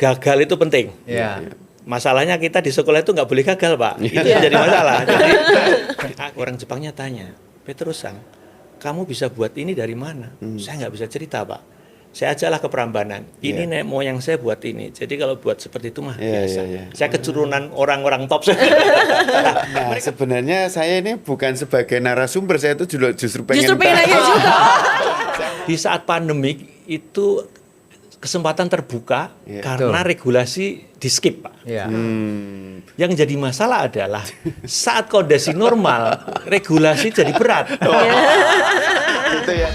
gagal itu penting. Masalahnya kita di sekolah itu nggak boleh gagal, Pak. Itu yang jadi masalah. Jadi, orang Jepangnya tanya, Petrus-san, kamu bisa buat ini dari mana? Saya nggak bisa cerita, Pak. Saya ajaklah ke Prambanan. Ini nenek moyang saya buat ini. Jadi kalau buat seperti itu mah biasa. Saya keturunan orang-orang top. Nah, sebenarnya saya ini bukan sebagai narasumber, saya itu justru pengen nanya juga. Di saat pandemik itu kesempatan terbuka karena regulasi di skip, Pak. Yang jadi masalah adalah saat kondisi normal regulasi jadi berat. Gitu ya.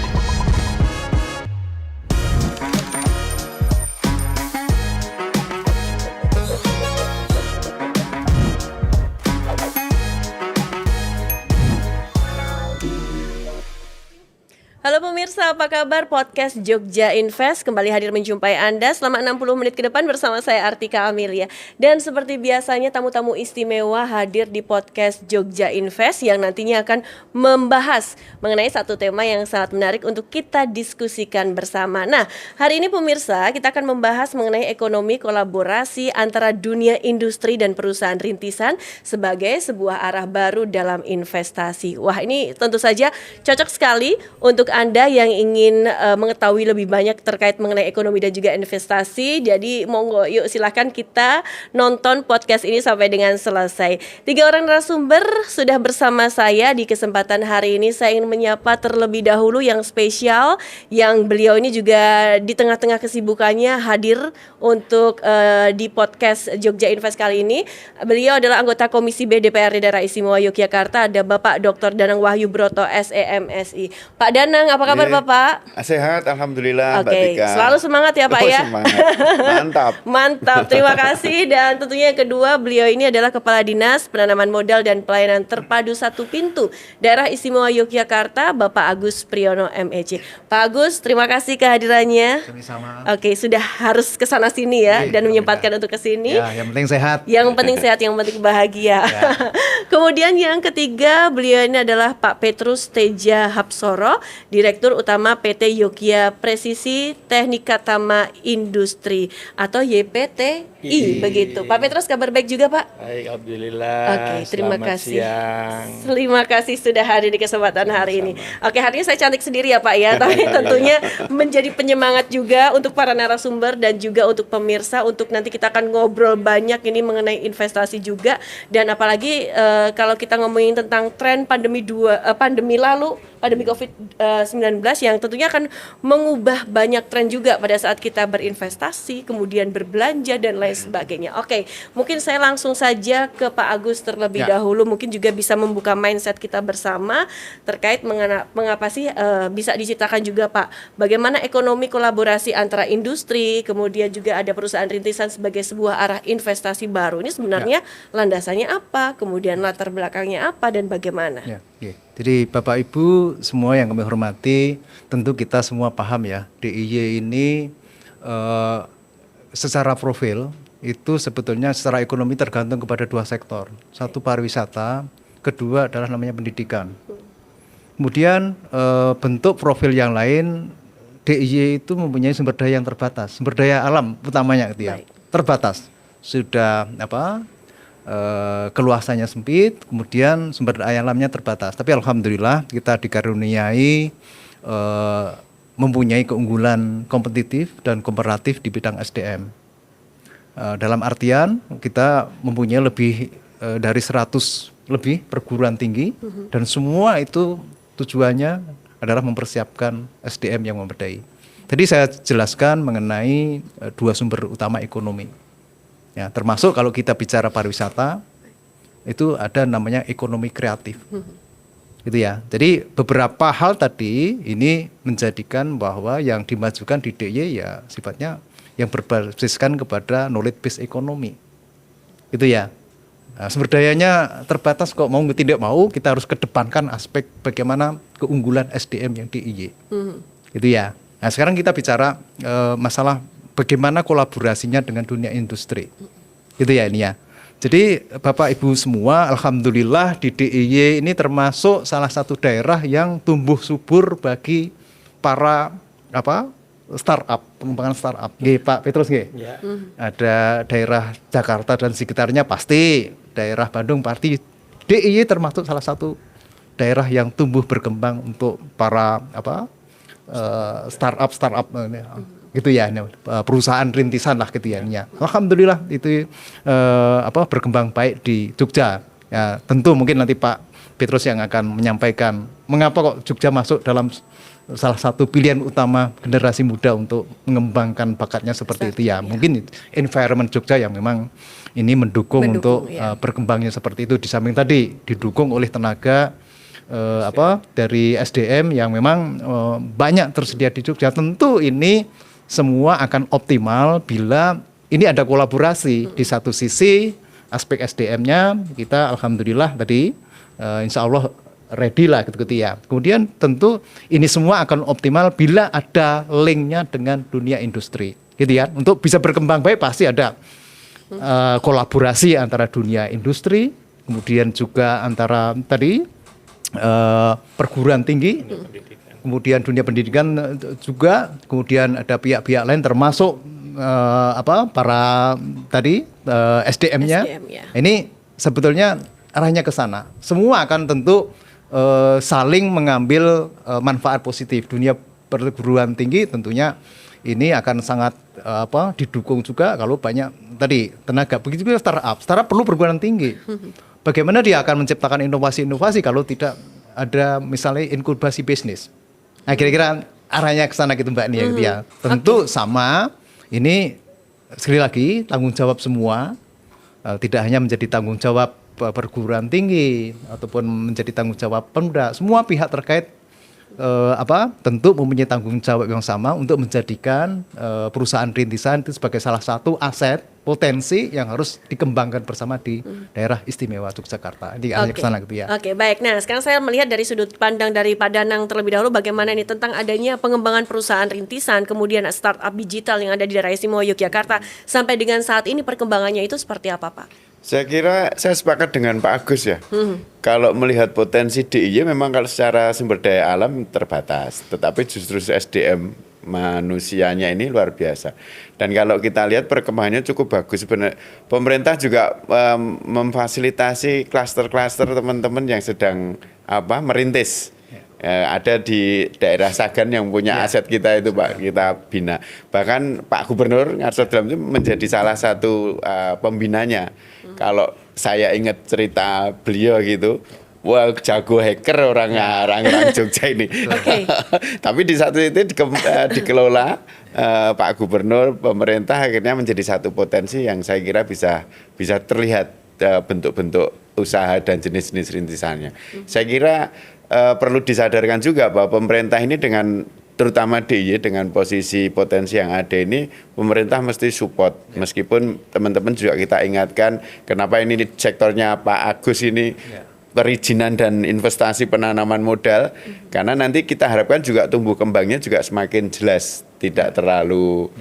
Halo pemirsa, apa kabar? Podcast Jogja Invest kembali hadir menjumpai Anda selama 60 menit ke depan bersama saya Artika Amelia. Dan seperti biasanya tamu-tamu istimewa hadir di podcast Jogja Invest yang nantinya akan membahas mengenai satu tema yang sangat menarik untuk kita diskusikan bersama. Nah, hari ini pemirsa kita akan membahas mengenai ekonomi kolaborasi antara dunia industri dan perusahaan rintisan sebagai sebuah arah baru dalam investasi. Wah, ini tentu saja cocok sekali untuk Anda yang ingin mengetahui lebih banyak terkait mengenai ekonomi dan juga investasi. Jadi monggo yuk silahkan kita nonton podcast ini sampai dengan selesai. 3 orang narasumber sudah bersama saya di kesempatan hari ini. Saya ingin menyapa terlebih dahulu yang spesial, yang beliau ini juga di tengah-tengah kesibukannya hadir untuk di podcast Jogja Invest kali ini. Beliau adalah anggota Komisi B DPRD Daerah Istimewa Yogyakarta. Ada Bapak Dr. Danang Wahyu Broto SEMSI. Pak Danang, apa kabar Bapak? Sehat, alhamdulillah. Mbak Tika. Selalu semangat ya Pak ya. Semangat. Mantap. Mantap, terima kasih. Dan tentunya yang kedua, beliau ini adalah Kepala Dinas Penanaman Modal dan Pelayanan Terpadu Satu Pintu Daerah Istimewa Yogyakarta, Bapak Agus Priyono MEC. Pak Agus, terima kasih kehadirannya. Sama-sama. Oke, sudah harus kesana sini ya dan menyempatkan untuk kesini. Ya, yang penting sehat. Yang penting sehat, yang penting bahagia. Kemudian yang ketiga, beliau ini adalah Pak Petrus Teja Hapsoro, Direktur Utama PT Yogya Presisi Teknika Tama Industri atau YPTI begitu. Pak Petrus, kabar baik juga Pak? Baik, alhamdulillah. Oke, terima kasih. Siang. Terima kasih sudah hadir di kesempatan hari ini. Oke, hari ini saya cantik sendiri ya Pak ya, tapi tentunya menjadi penyemangat juga untuk para narasumber dan juga untuk pemirsa untuk nanti kita akan ngobrol banyak ini mengenai investasi juga, dan apalagi kalau kita ngomongin tentang tren pandemi lalu, pandemi COVID-19 yang tentunya akan mengubah banyak tren juga pada saat kita berinvestasi, kemudian berbelanja dan lain sebagainya. Oke, mungkin saya langsung saja ke Pak Agus terlebih dahulu, mungkin juga bisa membuka mindset kita bersama terkait mengapa sih bisa diceritakan juga Pak, bagaimana ekonomi kolaborasi antara industri, kemudian juga ada perusahaan rintisan sebagai sebuah arah investasi baru. Ini sebenarnya landasannya apa, kemudian latar belakangnya apa dan bagaimana? Jadi Bapak Ibu semua yang kami hormati, tentu kita semua paham ya, DIY ini secara profil itu sebetulnya secara ekonomi tergantung kepada 2 sektor. Satu pariwisata, kedua adalah namanya pendidikan. Kemudian bentuk profil yang lain, DIY itu mempunyai sumber daya yang terbatas, sumber daya alam utamanya gitu ya. Terbatas. Sudah keluasannya sempit, kemudian sumber daya alamnya terbatas. Tapi alhamdulillah kita dikaruniai mempunyai keunggulan kompetitif dan komparatif di bidang SDM. Dalam artian kita mempunyai lebih dari 100 lebih perguruan tinggi, dan semua itu tujuannya adalah mempersiapkan SDM yang memadai. Tadi saya jelaskan mengenai 2 sumber utama ekonomi. Ya, termasuk kalau kita bicara pariwisata, itu ada namanya ekonomi kreatif. Gitu ya. Jadi beberapa hal tadi ini menjadikan bahwa yang dimajukan di DIY ya sifatnya yang berbasiskan kepada knowledge based economy. Gitu ya. Nah, sumber dayanya terbatas kok, mau tidak mau kita harus kedepankan aspek bagaimana keunggulan SDM yang DIY. Gitu ya. Nah, sekarang kita bicara masalah bagaimana kolaborasinya dengan dunia industri. Gitu ya ini ya. Jadi Bapak Ibu semua, alhamdulillah di DIY ini termasuk salah satu daerah yang tumbuh subur bagi para pengembangan startup. Nggih, Pak Petrus nggih. Ya. Ada daerah Jakarta dan sekitarnya pasti, daerah Bandung pasti. DIY termasuk salah satu daerah yang tumbuh berkembang untuk para startup ini, gitu ya, ini, perusahaan rintisan lah gitu ya. Alhamdulillah itu berkembang baik di Jogja. Ya, tentu mungkin nanti Pak Petrus yang akan menyampaikan mengapa kok Jogja masuk dalam salah satu pilihan utama generasi muda untuk mengembangkan bakatnya seperti itu ya. Mungkin environment Jogja yang memang ini mendukung untuk berkembangnya seperti itu. Di samping tadi didukung oleh tenaga dari SDM yang memang banyak tersedia di Jogja. Tentu ini semua akan optimal bila ini ada kolaborasi. Di satu sisi aspek SDM-nya kita alhamdulillah tadi insya Allah ready lah gitu ya. Kemudian tentu ini semua akan optimal bila ada linknya dengan dunia industri gitu ya. Untuk bisa berkembang baik pasti ada kolaborasi antara dunia industri, kemudian juga antara tadi perguruan tinggi, kemudian dunia pendidikan juga, kemudian ada pihak-pihak lain termasuk para tadi SDM-nya. Ini sebetulnya arahnya ke sana. Semua akan tentu saling mengambil manfaat positif. Dunia perguruan tinggi tentunya ini akan sangat didukung juga kalau banyak tadi tenaga. Begitu juga startup perlu perguruan tinggi. Bagaimana dia akan menciptakan inovasi-inovasi kalau tidak ada misalnya inkubasi bisnis. Nah, kira-kira arahnya ke sana gitu Mbak Nia gitu ya. Tentu sama, ini sekali lagi tanggung jawab semua, tidak hanya menjadi tanggung jawab perguruan tinggi ataupun menjadi tanggung jawab Pemda. Semua pihak terkait tentu mempunyai tanggung jawab yang sama untuk menjadikan perusahaan rintisan itu sebagai salah satu aset potensi yang harus dikembangkan bersama di daerah istimewa Yogyakarta. Di arah kesana gitu ya. Oke, baik. Nah, sekarang saya melihat dari sudut pandang dari Pak Danang terlebih dahulu bagaimana ini tentang adanya pengembangan perusahaan rintisan, kemudian startup digital yang ada di daerah istimewa Yogyakarta sampai dengan saat ini perkembangannya itu seperti apa, Pak? Saya kira saya sepakat dengan Pak Agus ya. Kalau melihat potensi DIY memang kalau secara sumber daya alam terbatas, tetapi justru SDM manusianya ini luar biasa. Dan kalau kita lihat perkembangannya cukup bagus sebenarnya. Pemerintah juga memfasilitasi klaster-klaster teman-teman yang sedang merintis. Ada di daerah Sagan yang punya aset kita itu Pak, kita bina. Bahkan Pak Gubernur Ngarso Dalam itu menjadi salah satu pembinanya. Kalau saya ingat cerita beliau gitu, wah jago hacker orang Jogja ini. Tapi di satu itu dikelola Pak Gubernur, pemerintah akhirnya menjadi satu potensi yang saya kira bisa terlihat bentuk-bentuk usaha dan jenis-jenis rintisannya. Saya kira perlu disadarkan juga bahwa pemerintah ini dengan terutama DIY dengan posisi potensi yang ada ini, pemerintah mesti support. Meskipun teman-teman juga kita ingatkan kenapa ini sektornya Pak Agus ini perizinan dan investasi penanaman modal, karena nanti kita harapkan juga tumbuh kembangnya juga semakin jelas, tidak terlalu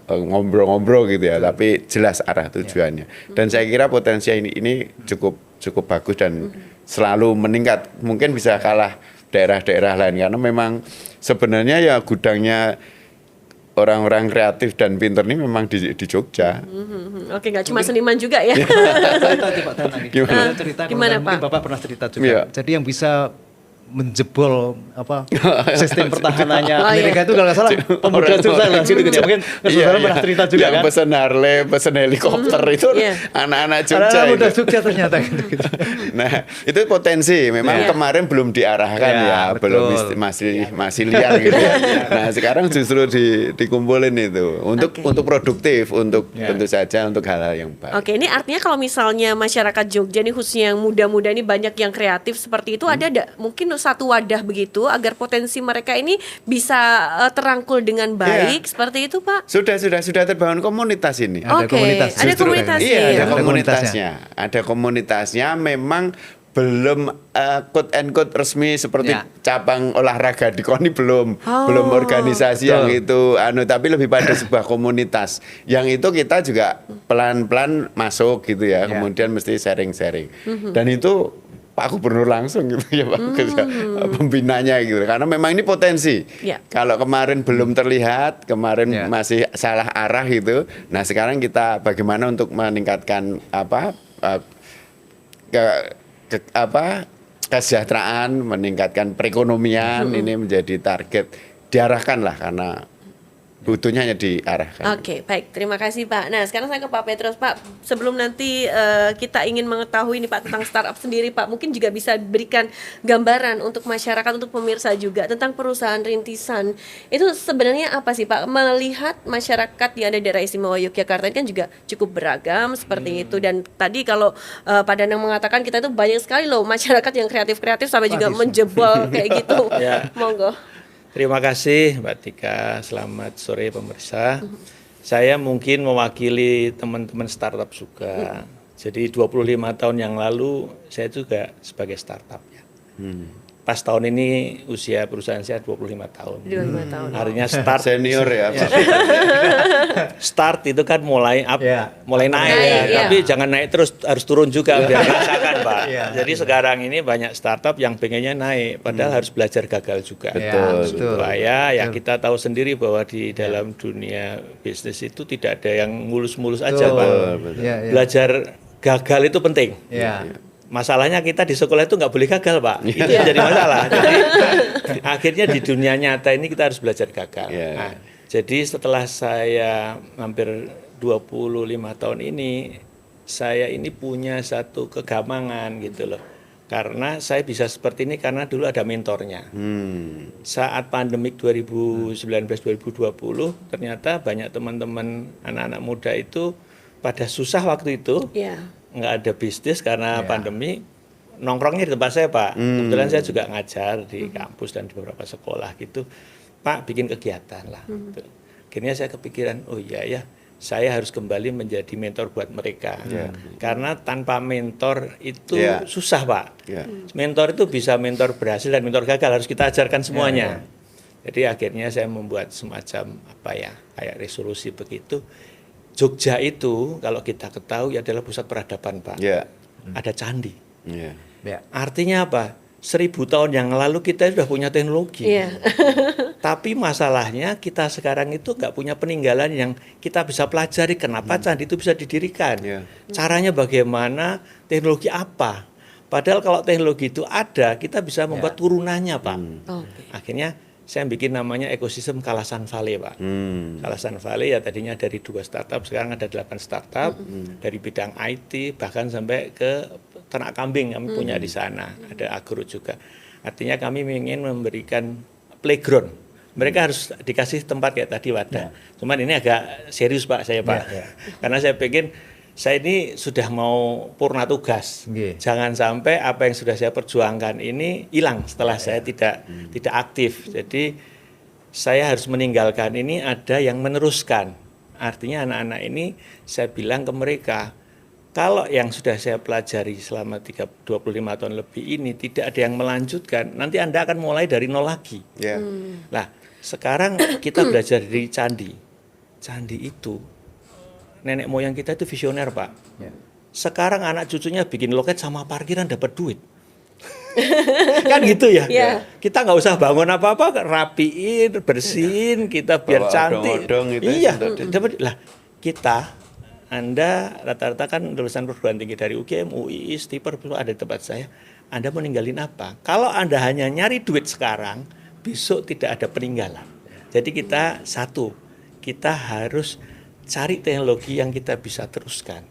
ngobrol-ngobrol gitu ya, tapi jelas arah tujuannya. Dan saya kira potensi ini cukup bagus dan selalu meningkat. Mungkin bisa kalah daerah-daerah lain karena memang sebenarnya ya gudangnya orang-orang kreatif dan pinter ini memang di Jogja. Oke, nggak cuma seniman juga ya. Gimana Pak? Mungkin Bapak pernah cerita juga. Jadi yang bisa menjebol sistem pertahanannya Amerika itu kalau nggak salah pemuda Jogja lah gitu ya. Mungkin saudara pernah cerita juga yang kan. Pesen Harley, pesen helikopter itu anak-anak Jogja. Anak-anak muda Jogja ternyata gitu. Nah, itu potensi. Memang kemarin belum diarahkan belum masih liar gitu ya. Nah, sekarang justru dikumpulin itu untuk produktif, untuk tentu saja untuk hal-hal yang baik. Oke, ini artinya kalau misalnya masyarakat Jogja nih khususnya yang muda-muda ini banyak yang kreatif seperti itu, ada mungkin satu wadah begitu agar potensi mereka ini bisa terangkul dengan baik seperti itu Pak? Sudah terbangun komunitas ini. Ada komunitas. Ada komunitasnya. Iya, ada komunitasnya. Ada komunitasnya memang belum quote and quote resmi seperti cabang olahraga di KONI belum organisasi yang itu tapi lebih pada sebuah komunitas yang itu kita juga pelan-pelan masuk gitu ya. Kemudian mesti sharing-sharing dan itu Pak Gubernur langsung gitu ya Pak Agus ya, pembinanya gitu. Karena memang ini potensi. Ya. Kalau kemarin belum terlihat, kemarin Ya. masih salah arah gitu. Nah sekarang kita bagaimana untuk meningkatkan kesejahteraan, meningkatkan perekonomian, ini menjadi target, diarahkan lah karena butuhnya hanya diarahkan. Oke, baik. Terima kasih Pak. Nah, sekarang saya ke Pak Petrus. Pak, sebelum nanti kita ingin mengetahui nih Pak tentang startup sendiri, Pak, mungkin juga bisa berikan gambaran untuk masyarakat, untuk pemirsa juga tentang perusahaan rintisan. Itu sebenarnya apa sih Pak? Melihat masyarakat yang ada di daerah istimewa Yogyakarta ini kan juga cukup beragam seperti itu. Dan tadi kalau Pak Danang mengatakan kita itu banyak sekali loh masyarakat yang kreatif-kreatif sampai juga menjebol kayak gitu. Ya. Monggo. Terima kasih Mbak Tika, selamat sore pemirsa. Saya mungkin mewakili teman-teman startup juga. Jadi 25 tahun yang lalu saya juga sebagai startup ya. Pas tahun ini usia perusahaan saya 25 tahun. 25 tahun. Artinya start Senior ya Pak. start itu kan mulai mulai naik, Naik, ya. iya. Tapi jangan naik terus, harus turun juga biar rasakan Pak. Iya. Jadi sekarang ini banyak startup yang pengennya naik, padahal harus belajar gagal juga. Betul. Supaya ya kita tahu sendiri bahwa di dalam dunia bisnis itu tidak ada yang mulus-mulus aja Pak. betul. Ya, ya. Belajar gagal itu penting. Ya. Masalahnya kita di sekolah itu nggak boleh gagal Pak. Itu yang jadi masalah. Jadi, akhirnya di dunia nyata ini kita harus belajar gagal. Iya. Nah, jadi setelah saya hampir 25 tahun ini, saya ini punya satu kegamangan gitu loh. Karena saya bisa seperti ini karena dulu ada mentornya. Saat pandemik 2019-2020, ternyata banyak teman-teman anak-anak muda itu pada susah waktu itu. Iya. Nggak ada bisnis karena pandemi, nongkrongnya di tempat saya Pak. Kebetulan saya juga ngajar di kampus dan di beberapa sekolah gitu. Pak bikin kegiatan lah. Gitu. Akhirnya saya kepikiran, oh iya ya, saya harus kembali menjadi mentor buat mereka. Karena tanpa mentor itu susah Pak. Mentor itu bisa mentor berhasil dan mentor gagal, harus kita ajarkan semuanya. Jadi akhirnya saya membuat semacam kayak resolusi begitu. Jogja itu kalau kita ketahui adalah pusat peradaban Pak. Ada candi. Artinya apa? 1000 tahun yang lalu kita sudah punya teknologi. Tapi masalahnya kita sekarang itu nggak punya peninggalan yang kita bisa pelajari. Kenapa candi itu bisa didirikan? Caranya bagaimana? Teknologi apa? Padahal kalau teknologi itu ada, kita bisa membuat turunannya Pak. Akhirnya saya bikin namanya ekosistem Kalasan Valley Pak. Kalasan Valley ya tadinya dari 2 startup, sekarang ada 8 startup dari bidang IT, bahkan sampai ke ternak kambing kami punya di sana, ada agro juga. Artinya kami ingin memberikan playground. Mereka harus dikasih tempat kayak tadi wadah. Cuman ini agak serius Pak saya Pak, karena saya pikir saya ini sudah mau purna tugas. Jangan sampai apa yang sudah saya perjuangkan ini hilang setelah saya tidak aktif. Jadi saya harus meninggalkan ini, ada yang meneruskan. Artinya anak-anak ini saya bilang ke mereka, kalau yang sudah saya pelajari selama 25 tahun lebih ini tidak ada yang melanjutkan, nanti Anda akan mulai dari nol lagi. Nah, sekarang kita belajar dari candi. Candi itu nenek moyang kita itu visioner Pak. Sekarang anak cucunya bikin loket sama parkiran dapat duit. Kan gitu ya. Kita nggak usah bangun apa-apa, rapiin, bersihin, kita biar cantik. Iya. Lah kita, Anda rata-rata kan lulusan perguruan tinggi dari UGM, UI, Stiper, ada di tempat saya. Anda mau ninggalin apa? Kalau Anda hanya nyari duit sekarang, besok tidak ada peninggalan. Jadi kita kita harus cari teknologi yang kita bisa teruskan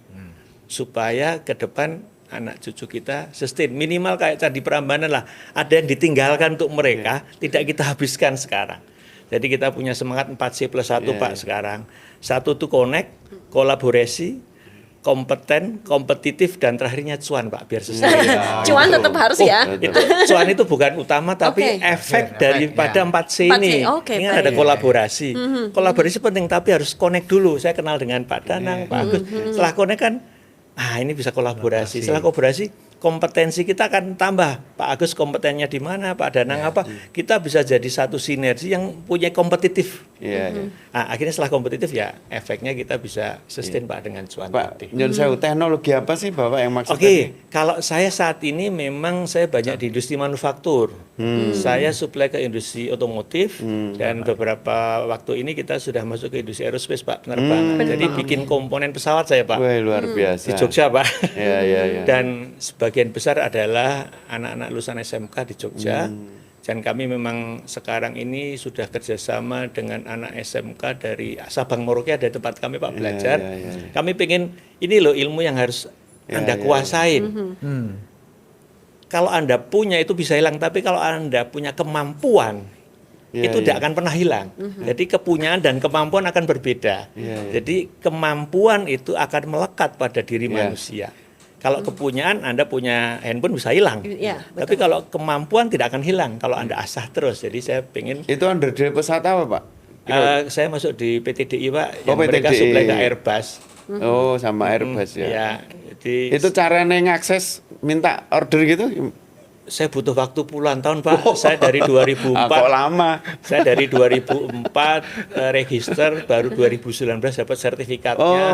supaya ke depan anak cucu kita sustain, minimal kayak Candi Prambanan lah, ada yang ditinggalkan untuk mereka, tidak kita habiskan sekarang. Jadi kita punya semangat 4C+1 Pak sekarang. 1 itu connect, kolaborasi, kompeten, kompetitif, dan terakhirnya cuan Pak, biar selesai. Cuan tetap harus ya. Itu cuan itu bukan utama, tapi efek daripada 4C ini. Ini ada kolaborasi. Kolaborasi penting, tapi harus connect dulu. Saya kenal dengan Pak Danang, Pak Agus. Setelah connect kan, ini bisa kolaborasi. Setelah kompetensi kita akan tambah. Pak Agus kompetennya di mana, Pak Danang apa? Kita bisa jadi satu sinergi yang punya kompetitif. Nah, akhirnya setelah kompetitif ya efeknya kita bisa sustain Pak dengan cuan Pak, tadi. nyun sewu, teknologi apa sih Bapak yang maksud Oke, tadi? kalau saya saat ini memang saya banyak di industri manufaktur. Saya supply ke industri otomotif dan beberapa waktu ini kita sudah masuk ke industri aerospace Pak, penerbangan. Jadi bikin komponen pesawat saya Pak. Wah, luar biasa. Di Jogja Pak. Ya. Dan sebagian besar adalah anak-anak lulusan SMK di Jogja. Dan kami memang sekarang ini sudah kerjasama dengan anak SMK dari Sabang Merauke, ada tempat kami Pak belajar. Kami pengen ini loh ilmu yang harus Anda kuasain. Kalau Anda punya itu bisa hilang, tapi kalau Anda punya kemampuan itu tidak akan pernah hilang. Jadi kepunyaan dan kemampuan akan berbeda. Jadi kemampuan itu akan melekat pada diri manusia. Kalau kepunyaan Anda punya handphone bisa hilang. Tapi kalau kemampuan tidak akan hilang kalau Anda asah terus. Jadi saya pengen Itu under deal pesawat apa Pak? saya masuk di PTDI Pak, yang Oh, mereka PTDI. supply ke Airbus. Oh, sama Airbus ya. Ya, jadi Itu caranya ngakses minta order gitu? saya butuh waktu puluhan tahun Pak. Saya dari Kok 2004 lama? saya dari 2004 register, baru 2019 dapat sertifikatnya.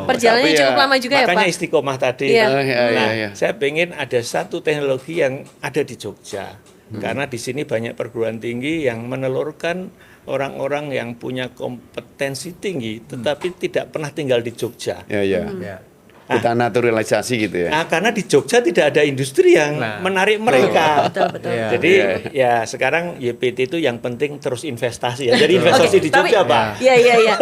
Perjalanannya Tapi cukup lama juga ya Makanya Pak. istiqomah tadi. Iya. Oh, Nah, iya. saya pengen ada satu teknologi yang ada di Jogja. Karena di sini banyak perguruan tinggi yang menelurkan orang-orang yang punya kompetensi tinggi, tetapi tidak pernah tinggal di Jogja. Ya. Kita naturalisasi gitu ya. Nah, karena di Jogja tidak ada industri yang menarik mereka. Betul. Jadi ya sekarang YPT itu yang penting terus investasi ya. Jadi investasi di Jogja, Pak. Iya.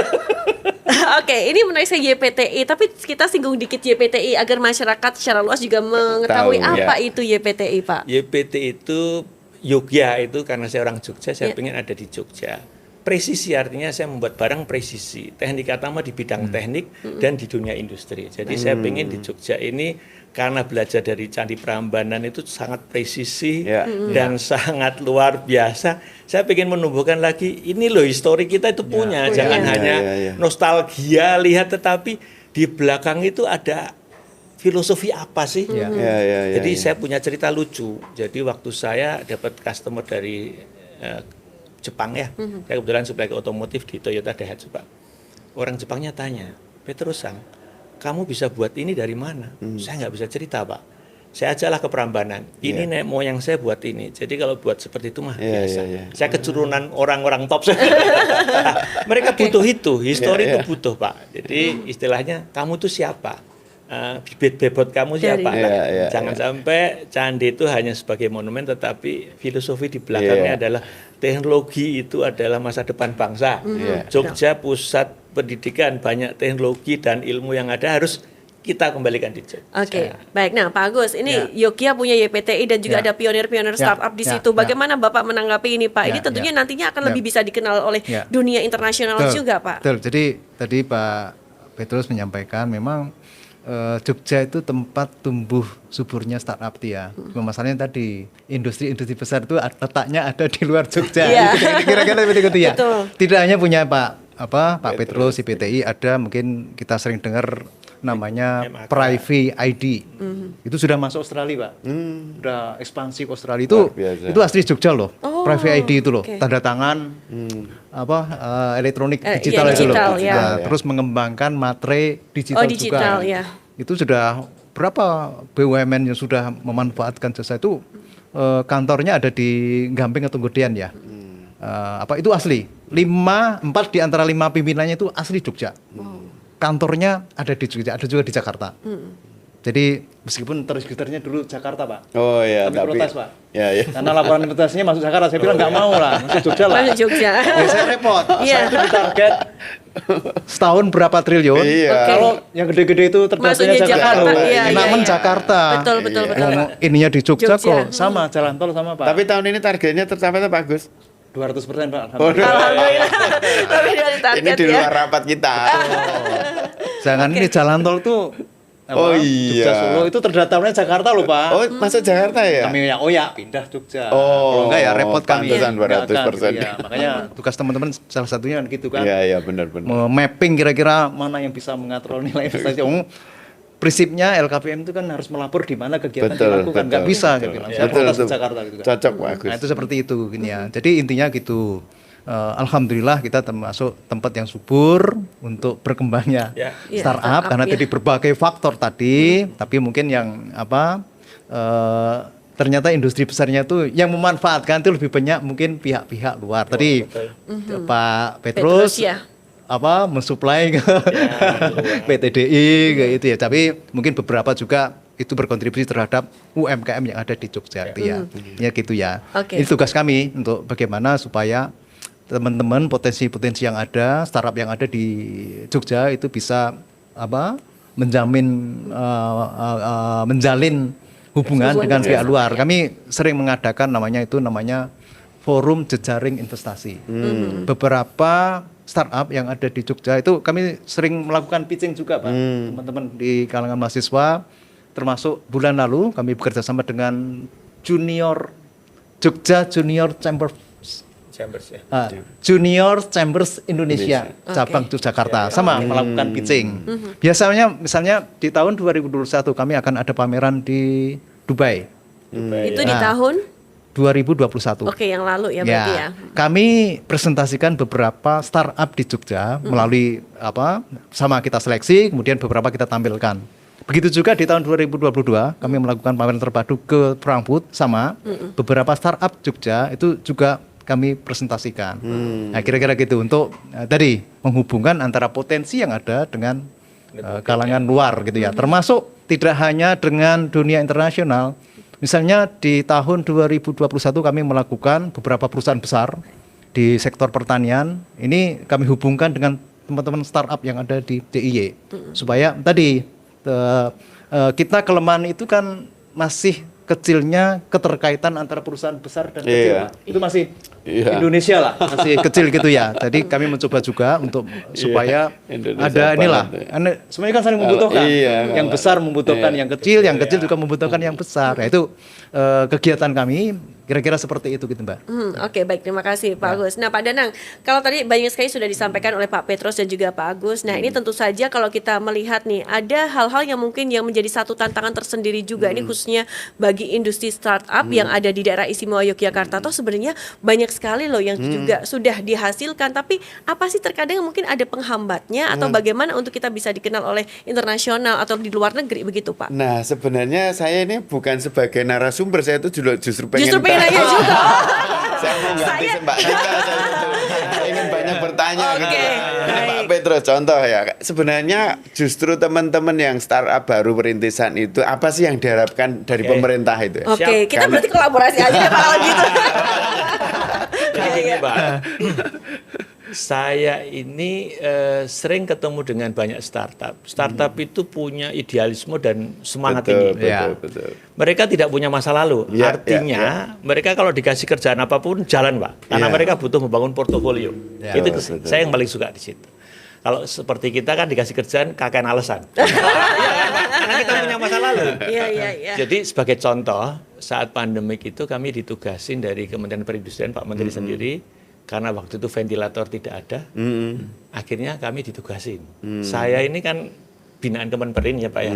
Oke, ini menarik saya YPTI, tapi kita singgung dikit YPTI agar masyarakat secara luas juga mengetahui Tahu, apa itu YPTI, Pak. YPT itu Yogya itu karena saya orang Jogja, saya pengen ada di Jogja. Presisi artinya saya membuat barang presisi. Teknik Atama di bidang teknik dan di dunia industri. Jadi saya pengen di Jogja ini karena belajar dari Candi Prambanan itu sangat presisi dan sangat luar biasa. Saya pengen menumbuhkan lagi ini loh histori kita itu punya. Jangan hanya nostalgia lihat, tetapi di belakang itu ada filosofi apa sih? Jadi saya punya cerita lucu. Jadi waktu saya dapat customer dari Jepang ya, saya kebetulan supply ke otomotif di Toyota Daihatsu Pak. Orang Jepangnya tanya, Petrusang, kamu bisa buat ini dari mana? Saya nggak bisa cerita Pak. Saya ajaklah ke Prambanan. Ini nenek moyang saya buat ini. Jadi kalau buat seperti itu mah biasa. Saya keturunan orang-orang top. Mereka butuh itu, histori itu butuh Pak. Jadi istilahnya kamu tuh siapa? Bibit bebot kamu siapa? Jangan sampai candi itu hanya sebagai monumen, tetapi filosofi di belakangnya adalah teknologi itu adalah masa depan bangsa. Jogja pusat pendidikan, banyak teknologi dan ilmu yang ada harus kita kembalikan di Jogja. Oke, baik. Nah, Pak Agus, ini Yogya punya YPTI dan juga ada pionir-pionir startup di situ. Bagaimana Bapak menanggapi ini, Pak? Ini tentunya nantinya akan lebih bisa dikenal oleh dunia internasional juga, Pak. Betul. Jadi tadi Pak Petrus menyampaikan memang Jogja itu tempat tumbuh suburnya startup ya. Masalahnya tadi industri-industri besar itu letaknya ada di luar Jogja. Kira-kira seperti itu ya. Betul. Tidak hanya punya Pak Petrus IPTI, ada mungkin kita sering dengar namanya MAK. Private ID. Itu sudah masuk Australia, Pak. Sudah ekspansi ke Australia itu. Itu asli Jogja loh. Private ID itu loh. Tanda tangan elektronik digital itu loh. Terus mengembangkan materai digital digital, juga. Itu sudah berapa BUMN yang sudah memanfaatkan jasa itu, kantornya ada di Gamping atau Gedean ya. Itu asli. 4 di antara 5 pimpinannya itu asli Jogja. Kantornya ada di Jogja, ada juga di Jakarta. Jadi meskipun registernya dulu Jakarta Pak. Oh iya, tapi protes Pak. Karena laporan investasinya masuk Jakarta, saya bilang nggak mau lah, masuk Jogja lah. Masuk Jogja. Ya, saya repot. Saya itu ditarget setahun berapa triliun. Kalau yang gede-gede itu terdaftarnya Jakarta. Namun Jakarta. Betul. Ininya di Jogja kok, sama jalan tol sama Pak. Tapi tahun ini targetnya tercapai Pak Agus? 200% Pak. Alhamdulillah. Tapi dari target Ini di luar rapat kita. Jangan ini jalan tol tuh. Jogja Solo itu terdaftarnya Jakarta loh Pak. Oh, masuk Jakarta ya? Kami pindah Jogja. Oh, kalau enggak ya repot kami. Pantesan 200%. Makanya tugas teman-teman salah satunya kan gitu kan. Iya, benar. Mapping kira-kira mana yang bisa mengatur nilai investasi. prinsipnya LKPM itu kan harus melapor di mana kegiatan Betul, dilakukan, nggak betul, bisa betul. gitu. Saya Betul, protes di betul. Jakarta gitu kan. Cocok Pak Agus. Nah, itu seperti itu gini ya. Jadi intinya gitu. Alhamdulillah kita termasuk tempat yang subur untuk berkembangnya Ya. Iya, startup startup, karena ya. tadi berbagai faktor tadi, tapi mungkin yang ternyata industri besarnya tuh yang memanfaatkan itu lebih banyak mungkin pihak-pihak luar. Tadi Pak Petrus, Petrus ya. mensuplai ke PTDI kayak itu ya. Tapi mungkin beberapa juga itu berkontribusi terhadap UMKM yang ada di Jogja itu ya. Ya gitu ya. Oke. Ini tugas kami untuk bagaimana supaya teman-teman potensi-potensi yang ada, startup yang ada di Jogja itu bisa menjalin hubungan dengan pihak luar. Kami sering mengadakan namanya forum jejaring investasi. Beberapa startup yang ada di Jogja itu kami sering melakukan pitching juga, Pak. Teman-teman di kalangan mahasiswa, termasuk bulan lalu kami bekerja sama dengan Jogja Junior Chambers Chambers ya. Junior Chambers Indonesia cabang Yogyakarta sama melakukan pitching. Biasanya misalnya di tahun 2021 kami akan ada pameran di Dubai. Itu di tahun 2021. Oke, yang lalu ya berarti ya. Kami presentasikan beberapa startup di Jogja melalui sama kita seleksi, kemudian beberapa kita tampilkan. Begitu juga di tahun 2022 kami melakukan pameran terpadu ke Frankfurt sama beberapa startup Jogja itu juga kami presentasikan. Nah, kira-kira gitu untuk tadi menghubungkan antara potensi yang ada dengan kalangan luar gitu ya. Termasuk tidak hanya dengan dunia internasional. Misalnya di tahun 2021 kami melakukan beberapa perusahaan besar di sektor pertanian. Ini kami hubungkan dengan teman-teman startup yang ada di DIY. Supaya tadi kita kelemahan itu kan masih kecilnya keterkaitan antara perusahaan besar dan kecil, Pak. Itu masih Indonesia lah, masih kecil gitu ya. Jadi kami mencoba juga untuk supaya ada inilah, semuanya kan saling membutuhkan. Yang besar membutuhkan yang kecil juga membutuhkan yang besar. Nah, itu kegiatan kami kira-kira seperti itu gitu, Mbak. Oke, baik, terima kasih Pak Agus. Nah, Pak Danang, kalau tadi banyak sekali sudah disampaikan oleh Pak Petrus dan juga Pak Agus. Nah, ini tentu saja kalau kita melihat nih, ada hal-hal yang mungkin yang menjadi satu tantangan tersendiri juga. Ini khususnya bagi industri startup yang ada di daerah istimewa Yogyakarta. Toh sebenarnya banyak sekali loh yang juga sudah dihasilkan. Tapi apa sih terkadang mungkin ada penghambatnya atau bagaimana untuk kita bisa dikenal oleh internasional atau di luar negeri begitu, Pak? Nah, sebenarnya saya ini bukan sebagai narasumber, saya itu justru pengen nanya juga. Saya mau ganti Mbak Rika, saya ingin banyak bertanya gitu. Ini Pak Petrus contoh ya. Sebenarnya justru teman-teman yang startup baru perintisan itu apa sih yang diharapkan dari pemerintah itu? Oke, kita berarti kolaborasi aja ya Pak kalau gitu. Jadi gini, Pak. Saya ini sering ketemu dengan banyak startup. Startup itu punya idealisme dan semangat tinggi. Betul. Mereka tidak punya masa lalu. Artinya mereka kalau dikasih kerjaan apapun jalan, Pak. Karena mereka butuh membangun portofolio. Itu saya yang paling suka di situ. Kalau seperti kita kan dikasih kerjaan kakek alasan. Karena kita punya masa lalu. Iya. Jadi sebagai contoh, saat pandemik itu kami ditugasin dari Kementerian Perindustrian, Pak Menteri sendiri, karena waktu itu ventilator tidak ada, akhirnya kami ditugasin. Saya ini kan binaan Kemenperin ya Pak ya.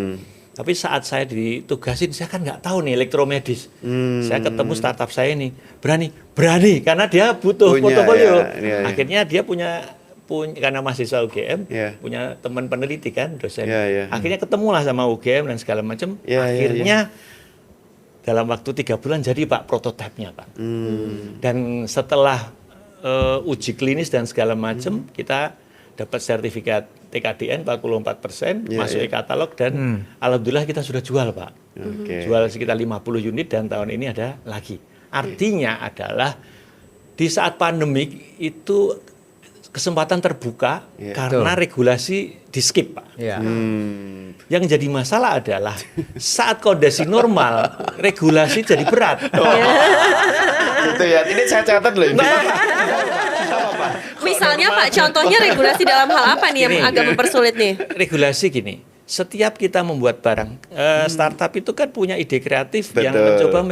Tapi saat saya ditugasin, saya kan nggak tahu nih elektromedis. Saya ketemu startup saya ini, berani, karena dia butuh portofolio. Akhirnya dia punya karena mahasiswa UGM, punya teman peneliti kan, dosen. Akhirnya ketemulah sama UGM dan segala macam. Akhirnya dalam waktu 3 bulan jadi Pak prototipenya Pak. Dan setelah uji klinis dan segala macam, kita dapat sertifikat TKDN 44%, masuk e-katalog dan alhamdulillah kita sudah jual Pak. Jual sekitar 50 unit dan tahun ini ada lagi. Artinya adalah di saat pandemik itu kesempatan terbuka karena regulasi di skip Pak. Yang jadi masalah adalah saat kondisi normal regulasi jadi berat. Gitu ya. Ini saya catat loh ini. Misalnya Pak, contohnya regulasi dalam hal apa nih yang agak mempersulit nih? Regulasi gini, setiap kita membuat barang, startup itu kan punya ide kreatif yang mencoba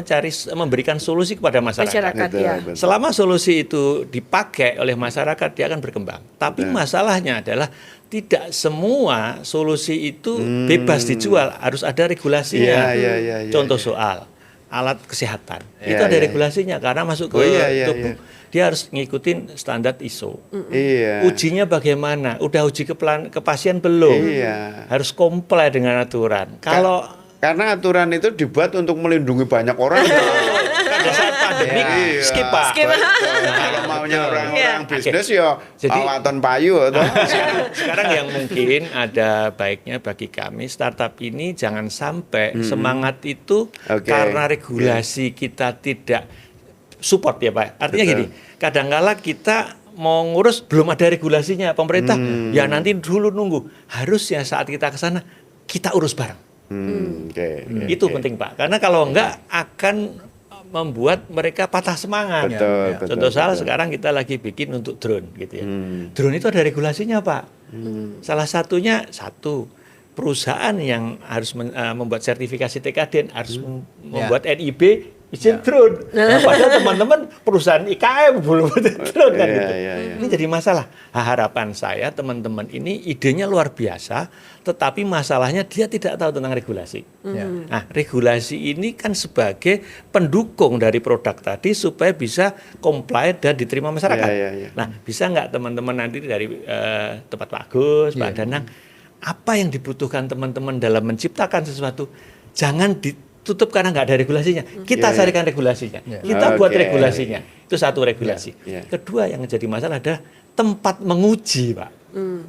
memberikan solusi kepada masyarakat. Selama solusi itu dipakai oleh masyarakat, dia akan berkembang. Tapi masalahnya adalah tidak semua solusi itu bebas dijual, harus ada regulasinya. Iya, Contoh soal alat kesehatan, Iya, itu ada iya. regulasinya karena masuk ke Iya, tubuh, dia harus ngikutin standar ISO. Iya. Ujinya bagaimana? Udah uji ke pasien belum? Iya. Harus comply dengan aturan. Kalau Karena aturan itu dibuat untuk melindungi banyak orang. pada saat pandemi, Iya. skip Pak. Skip. Kalau maunya orang-orang bisnis ya Jadi- awatan payu atau Sekarang yang mungkin ada baiknya bagi kami startup ini jangan sampai semangat itu Oke. karena regulasi kita tidak support ya Pak. Artinya Betul. gini, kadangkala kita mau ngurus belum ada regulasinya pemerintah, ya nanti dulu nunggu. Harusnya saat kita ke sana kita urus bareng. Oke. Itu penting Pak. Karena kalau enggak akan membuat mereka patah semangat. Betul, betul, Contoh soal betul. sekarang kita lagi bikin untuk drone gitu ya. Drone itu ada regulasinya Pak. Salah satunya perusahaan yang harus membuat sertifikasi TKDN harus membuat NIB izin drone. Nah, padahal teman-teman perusahaan IKM belum ada drone kan Iya, gitu. iya, iya. Ini jadi masalah. Harapan saya teman-teman ini idenya luar biasa, tetapi masalahnya dia tidak tahu tentang regulasi. Nah, regulasi ini kan sebagai pendukung dari produk tadi supaya bisa comply dan diterima masyarakat. Iya, iya, iya. Nah, bisa nggak teman-teman nanti dari tempat Pak Agus, Pak Danang, apa yang dibutuhkan teman-teman dalam menciptakan sesuatu, jangan ditutup karena nggak ada regulasinya. Kita Iya, iya. carikan regulasinya. Kita buat Oke. regulasinya. Itu satu regulasi. Iya. Kedua yang jadi masalah adalah tempat menguji, Pak.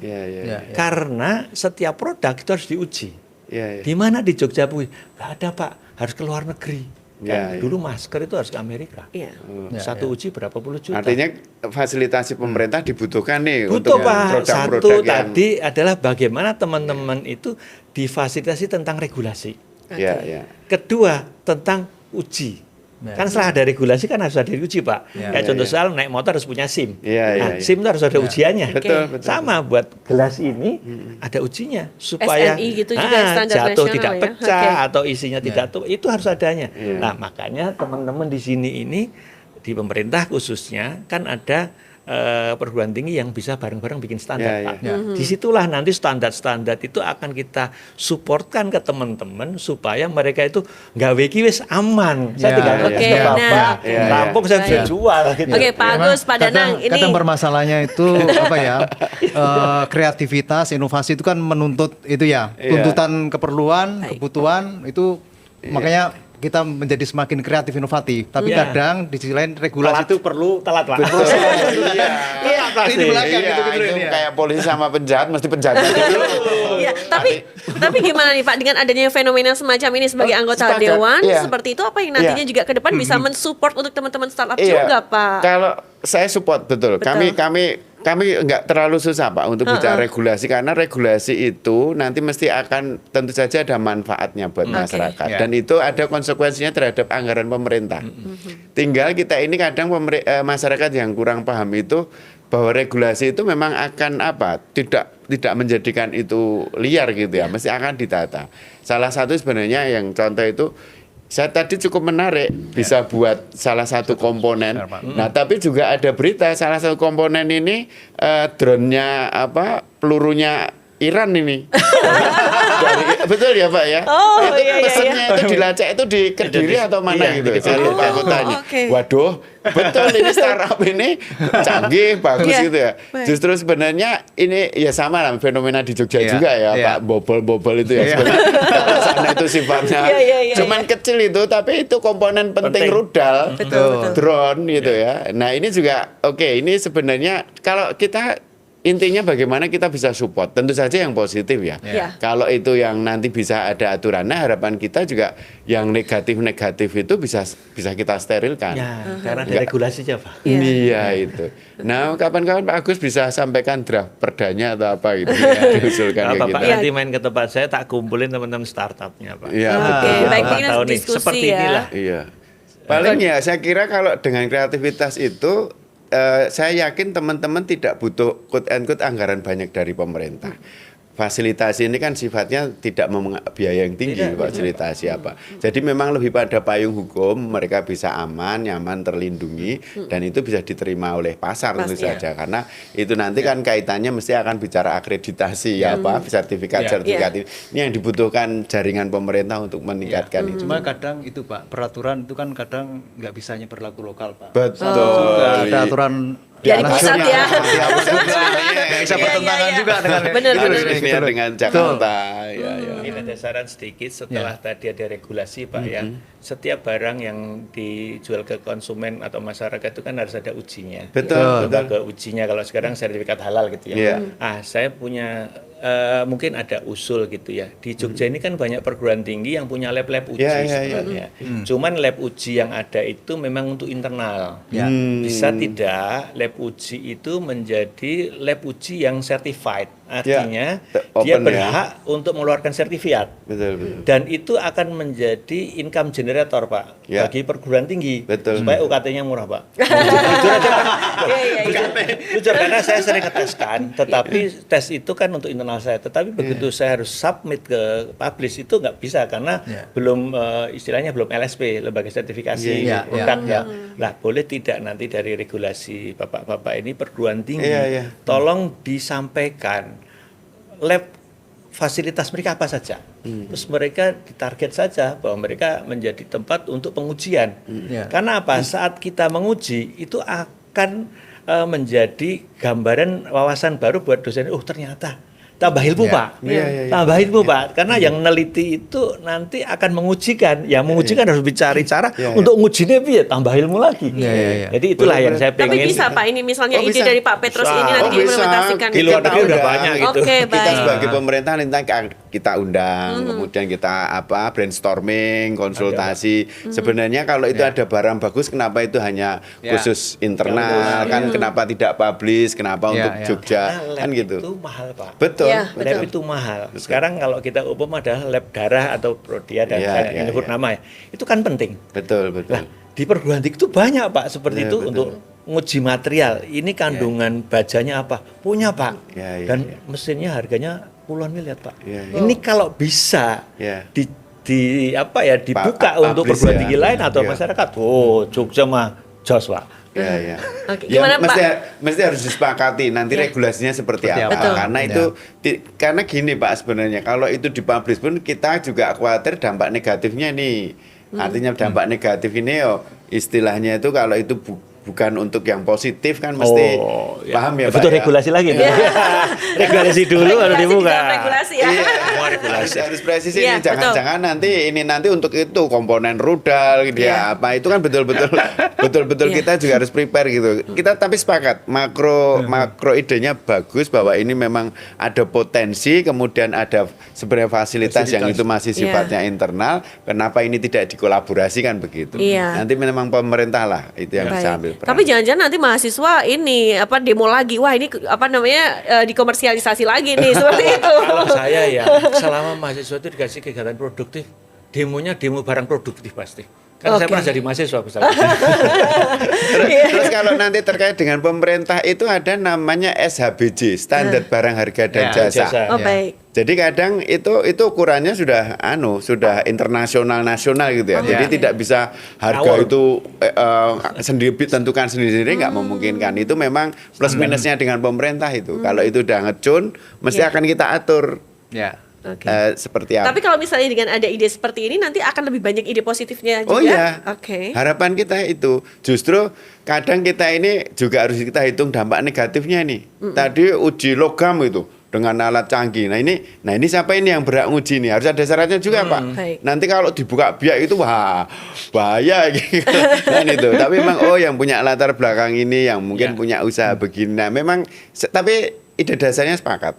Iya, iya. Ya. Karena setiap produk itu harus diuji. Iya, iya. Di mana di Jogja Bu? Nggak ada Pak, harus ke luar negeri. Ya, Dulu masker itu harus ke Amerika. Iya. Satu uji berapa puluh juta. Artinya fasilitasi pemerintah dibutuhkan nih Butuh untuk Pak. produk-produk Satu yang tadi adalah bagaimana teman-teman itu difasilitasi tentang regulasi. ya, ya. Kedua tentang uji. Ya. Kan setelah ada regulasi kan harus ada uji Pak. Ya, Kayak ya, contoh ya. soal naik motor harus punya SIM. Ya, ya, Nah, ya. SIM itu harus ada ujiannya. Betul, betul. Sama buat gelas ini ada ujinya supaya SNI gitu juga standar jatuh nasional tidak ya. pecah Oke. atau isinya tidak tuh itu harus adanya. Iya. Nah makanya teman-teman di sini ini di pemerintah khususnya kan ada perguruan tinggi yang bisa bareng-bareng bikin standar Ya, Pak. ya. Disitulah nanti standar-standar itu akan kita supportkan ke teman-teman supaya mereka itu nggak wis aman. Saya Ya, tinggal ya, ngetes ya. ke Bapak, Nah. Ya, ya. rampung saya bisa Baik. jual. Gitu. Oke, Pak Memang Agus, Pak Danang, ini kadang bermasalahnya itu apa ya? Kreativitas, inovasi itu kan menuntut itu ya, Iya. tuntutan keperluan, Baik. kebutuhan itu makanya kita menjadi semakin kreatif inovatif. Tapi Iya. kadang di sisi lain regulasi itu perlu telat Pak. Betul. Iya. Telat pasti. Ini di belakang Iya, gitu-gitu itu ini ya. kayak polisi sama penjahat mesti penjahat dulu. ya, tapi gimana nih Pak dengan adanya fenomena semacam ini sebagai anggota sepakat. dewan Iya. seperti itu apa yang nantinya Iya. juga ke depan bisa mensupport untuk teman-teman startup Iya. juga Pak? Kalau saya support betul. Kami nggak terlalu susah Pak untuk bicara regulasi karena regulasi itu nanti mesti akan tentu saja ada manfaatnya buat masyarakat Ya. dan itu ada konsekuensinya terhadap anggaran pemerintah. Tinggal kita ini kadang masyarakat yang kurang paham itu bahwa regulasi itu memang akan tidak menjadikan itu liar gitu ya, mesti akan ditata. Salah satu sebenarnya yang contoh itu saya tadi cukup menarik bisa buat salah satu komponen. Nah, tapi juga ada berita salah satu komponen ini drone-nya pelurunya Iran ini. Betul ya Pak ya? Oh, itu iya, iya, pesennya itu dilacak itu di Kediri atau mana Iya, gitu. di Saya Kediri. lupa kotanya. oke. Waduh, betul ini startup ini canggih, bagus Iya, gitu ya. baik. Justru sebenarnya ini ya sama lah fenomena di Jogja Iya, juga ya iya. Pak, bobol-bobol itu ya Iya. sebenarnya. Kalau sana itu sifatnya Iya, iya, iya, cuman kecil itu tapi itu komponen penting Penting. rudal. Betul, betul. Drone gitu ya. Nah, ini juga oke, ini sebenarnya kalau kita intinya bagaimana kita bisa support, tentu saja yang positif ya. Ya. Kalau itu yang nanti bisa ada aturannya, harapan kita juga yang negatif-negatif itu bisa kita sterilkan. Ya, karena ada regulasinya Pak. Iya. Iya itu. Nah, kapan-kapan Pak Agus bisa sampaikan draft perdanya atau apa gitu diusulkan Kalau ke Bapak kita. Iya. nanti main ke tempat saya tak kumpulin teman-teman startupnya Pak. Iya, Oke, betul. baik, Bapak ini tahu nih, diskusi seperti ya. inilah. Iya. Paling ya saya kira kalau dengan kreativitas itu saya yakin teman-teman tidak butuh quote and quote anggaran banyak dari pemerintah. fasilitasi ini kan sifatnya tidak biaya yang tinggi, fasilitasi apa. Jadi memang lebih pada payung hukum, mereka bisa aman, nyaman, terlindungi, dan itu bisa diterima oleh pasar tentu saja. Karena itu nanti kan kaitannya mesti akan bicara akreditasi, sertifikat. Ini yang dibutuhkan jaringan pemerintah untuk meningkatkan itu. Cuma kadang itu Pak, peraturan itu kan kadang nggak bisanya berlaku lokal Pak. Betul. Ada aturan Dari pusat ya. Nggak bisa bertentangan juga dengan Benar, harus benar. linear dengan Jakarta. Ini ada saran sedikit setelah tadi ada regulasi Pak ya. Setiap barang yang dijual ke konsumen atau masyarakat itu kan harus ada ujinya. Betul. Lembaga ujinya kalau sekarang sertifikat halal gitu ya. Saya punya mungkin ada usul gitu ya. Di Jogja ini kan banyak perguruan tinggi yang punya lab-lab uji sebenarnya. Cuman lab uji yang ada itu memang untuk internal. Bisa tidak lab uji itu menjadi lab uji yang certified. Artinya dia berhak untuk mengeluarkan sertifikat. Betul. Dan itu akan menjadi income generator Pak bagi perguruan tinggi. Supaya UKT-nya murah Pak. Jujur aja Pak. Jujur karena saya sering ngeteskan, tetapi tes itu kan untuk internal saya. Tetapi begitu saya harus submit ke publish itu nggak bisa karena belum istilahnya belum LSP, lembaga sertifikasi produk ya. Lah boleh tidak nanti dari regulasi bapak-bapak ini perguruan tinggi tolong disampaikan lab fasilitas mereka apa saja. Terus mereka ditarget saja bahwa mereka menjadi tempat untuk pengujian. Karena apa? Saat kita menguji itu akan menjadi gambaran wawasan baru buat dosen. Oh ternyata tambah ilmu Pak. Tambah ilmu Pak. Karena yang meneliti itu nanti akan mengujikan. Yang mengujikan harus dicari cara untuk ngujinya biar tambah ilmu lagi. Jadi itulah yang saya pengen. Tapi bisa Pak ini misalnya ide dari Pak Petrus ini nanti diimplementasikan di luar negeri udah banyak gitu. Kita sebagai pemerintah nanti kita undang, kemudian kita brainstorming, konsultasi. Sebenarnya kalau itu ada barang bagus, kenapa itu hanya khusus internal? Kan kenapa tidak publish? Kenapa untuk Jogja? Kan gitu. Itu mahal Pak. Betul. Lab itu mahal. Sekarang kalau kita adalah lab darah atau prodia dan menyebut nama ya, itu kan penting. Betul. Nah, di perguruan tinggi itu banyak Pak seperti itu untuk nguji material. Ini kandungan bajanya apa? Punya Pak. Dan mesinnya harganya puluhan miliar Pak. Ini kalau bisa dibuka untuk perguruan tinggi lain atau masyarakat. Oh, Jogja mah jos Pak. Oke, gimana Pak? Mesti harus disepakati nanti regulasinya seperti apa. Betul. Karena itu karena gini Pak sebenarnya kalau itu dipublish pun kita juga khawatir dampak negatifnya nih. Artinya dampak negatif ini istilahnya itu kalau itu bukan untuk yang positif kan mesti paham ya Pak. Betul regulasi lagi. Regulasi dulu baru dibuka. Regulasi ya. Semua regulasi. Harus presisi ini jangan-jangan nanti untuk itu komponen rudal gitu apa itu kan betul-betul kita juga harus prepare gitu. Kita tapi sepakat makro idenya bagus bahwa ini memang ada potensi kemudian ada sebenarnya fasilitas yang itu masih sifatnya internal. Kenapa ini tidak dikolaborasikan begitu? Nanti memang pemerintah lah itu yang bisa ambil peran. Tapi jangan-jangan nanti mahasiswa ini demo lagi. Wah, ini dikomersialisasi lagi nih seperti itu. Kalau saya ya, selama mahasiswa itu dikasih kegiatan produktif, demonya demo barang produktif pasti. Karena saya pernah jadi mahasiswa Terus kalau nanti terkait dengan pemerintah itu ada namanya SHBJ, standar barang harga dan jasa. Baik. Jadi kadang itu ukurannya sudah internasional nasional gitu ya. Jadi tidak bisa harga itu sendiri tentukan sendiri nggak memungkinkan. Itu memang plus minusnya dengan pemerintah itu. Kalau itu udah ngecun mesti akan kita atur. Seperti apa. Tapi kalau misalnya dengan ada ide seperti ini nanti akan lebih banyak ide positifnya juga. Harapan kita itu justru kadang kita ini juga harus kita hitung dampak negatifnya nih. Tadi uji logam itu dengan alat canggih. Nah ini siapa ini yang berhak uji nih? Harus ada syaratnya juga Pak. Nanti kalau dibuka biak itu bahaya gitu. Kan itu. Tapi memang yang punya latar belakang ini yang mungkin punya usaha begini. Nah memang tapi ide dasarnya sepakat.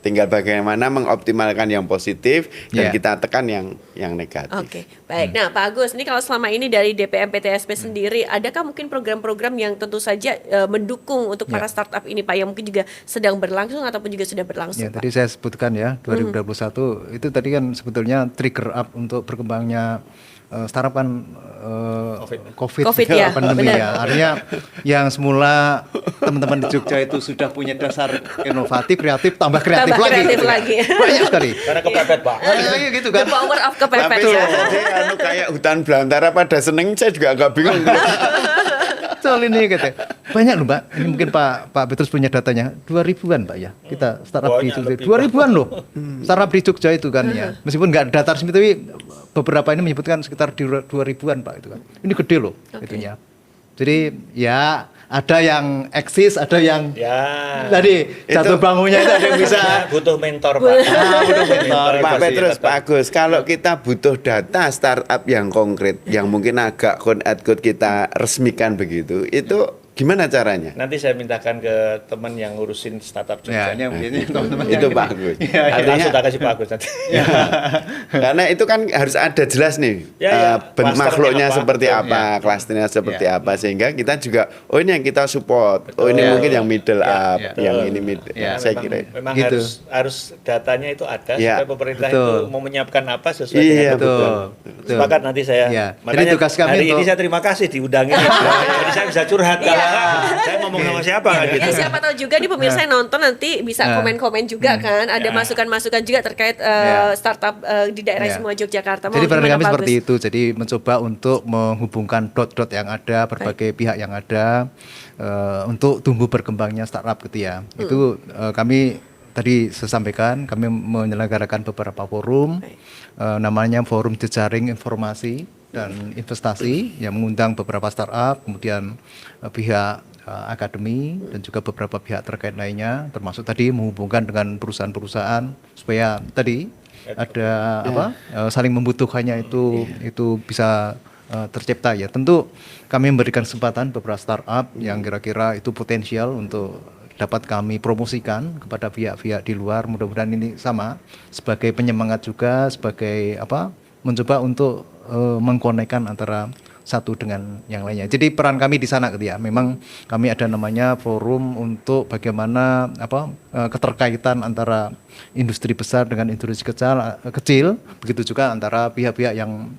Tinggal bagaimana mengoptimalkan yang positif dan kita tekan yang negatif. Baik. Nah, Pak Agus, ini kalau selama ini dari DPM PTSP sendiri, adakah mungkin program-program yang tentu saja mendukung untuk para startup ini, Pak, yang mungkin juga sedang berlangsung ataupun juga sudah berlangsung? Tadi saya sebutkan 2021 itu tadi kan sebetulnya trigger up untuk berkembangnya startup kan COVID ya, pandemi benar. ya. Artinya yang semula teman-teman di Jogja itu sudah punya dasar inovatif, kreatif, tambah kreatif Tambah lagi. kreatif lagi. Banyak sekali. Karena kepepet Pak. Gitu The kan. power of Tapi kepepet ya. saya kayak hutan belantara pada seneng, saya juga agak bingung. Soal ini gitu. Banyak loh Mbak. Ini mungkin Pak Petrus punya datanya. 2000-an Mbak ya. Kita startup di Banyak, Jogja. lebih 2000-an loh. Startup di Jogja itu kan ya. Meskipun nggak data resmi tapi beberapa ini menyebutkan sekitar di 2000-an Pak itu kan. Ini gede loh itunya. Jadi ya ada yang eksis, ada yang Ya. tadi jatuh bangunnya itu ada yang bisa. Butuh mentor Pak. Butuh mentor. Pak Petrus, Pak Agus, kalau kita butuh data startup yang konkret, yang mungkin agak quote kita resmikan begitu, itu gimana caranya? Nanti saya mintakan ke teman yang ngurusin startup Ya, Jogja. ini teman-teman Itu yang Pak gitu. Agus. Iya, iya. Langsung tak kasih Pak Agus nanti. Karena itu kan harus ada jelas nih Ya, klasternya makhluknya apa, seperti betul. apa, klasternya seperti Ya. apa, sehingga kita juga oh ini yang kita support, oh ini Ya. mungkin yang middle up, Ya. yang ini mid, Ya. saya memang, kira. memang Gitu. harus datanya itu ada Ya. supaya pemerintah Betul. itu mau menyiapkan apa sesuai Iya, dengan kebutuhan. betul. Sepakat nanti saya. Ya. Makanya Jadi tugas kami hari ini untuk- saya terima kasih diundangin. Jadi saya bisa curhat. Kalau saya ngomong sama siapa kan gitu. Ya siapa tahu juga nih pemirsa yang nonton nanti bisa komen-komen juga kan. Ada masukan-masukan juga terkait startup di daerah Ya. semua Yogyakarta. Jadi peran Gimana, kami Pak seperti Agus? itu. Jadi mencoba untuk menghubungkan dot-dot yang ada, berbagai pihak yang ada untuk tumbuh berkembangnya startup gitu ya. Itu kami tadi saya sampaikan, kami menyelenggarakan beberapa forum, namanya Forum Jejaring Informasi dan Investasi yang mengundang beberapa startup, kemudian pihak akademi dan juga beberapa pihak terkait lainnya, termasuk tadi menghubungkan dengan perusahaan-perusahaan supaya tadi ada saling membutuhkannya itu bisa tercipta ya. Tentu kami memberikan kesempatan beberapa startup yang kira-kira itu potensial untuk dapat kami promosikan kepada pihak-pihak di luar. Mudah-mudahan ini sama sebagai penyemangat juga, sebagai mencoba untuk mengkonekkan antara satu dengan yang lainnya. Jadi peran kami di sana gitu ya. Memang kami ada namanya forum untuk bagaimana keterkaitan antara industri besar dengan industri kecil, begitu juga antara pihak-pihak yang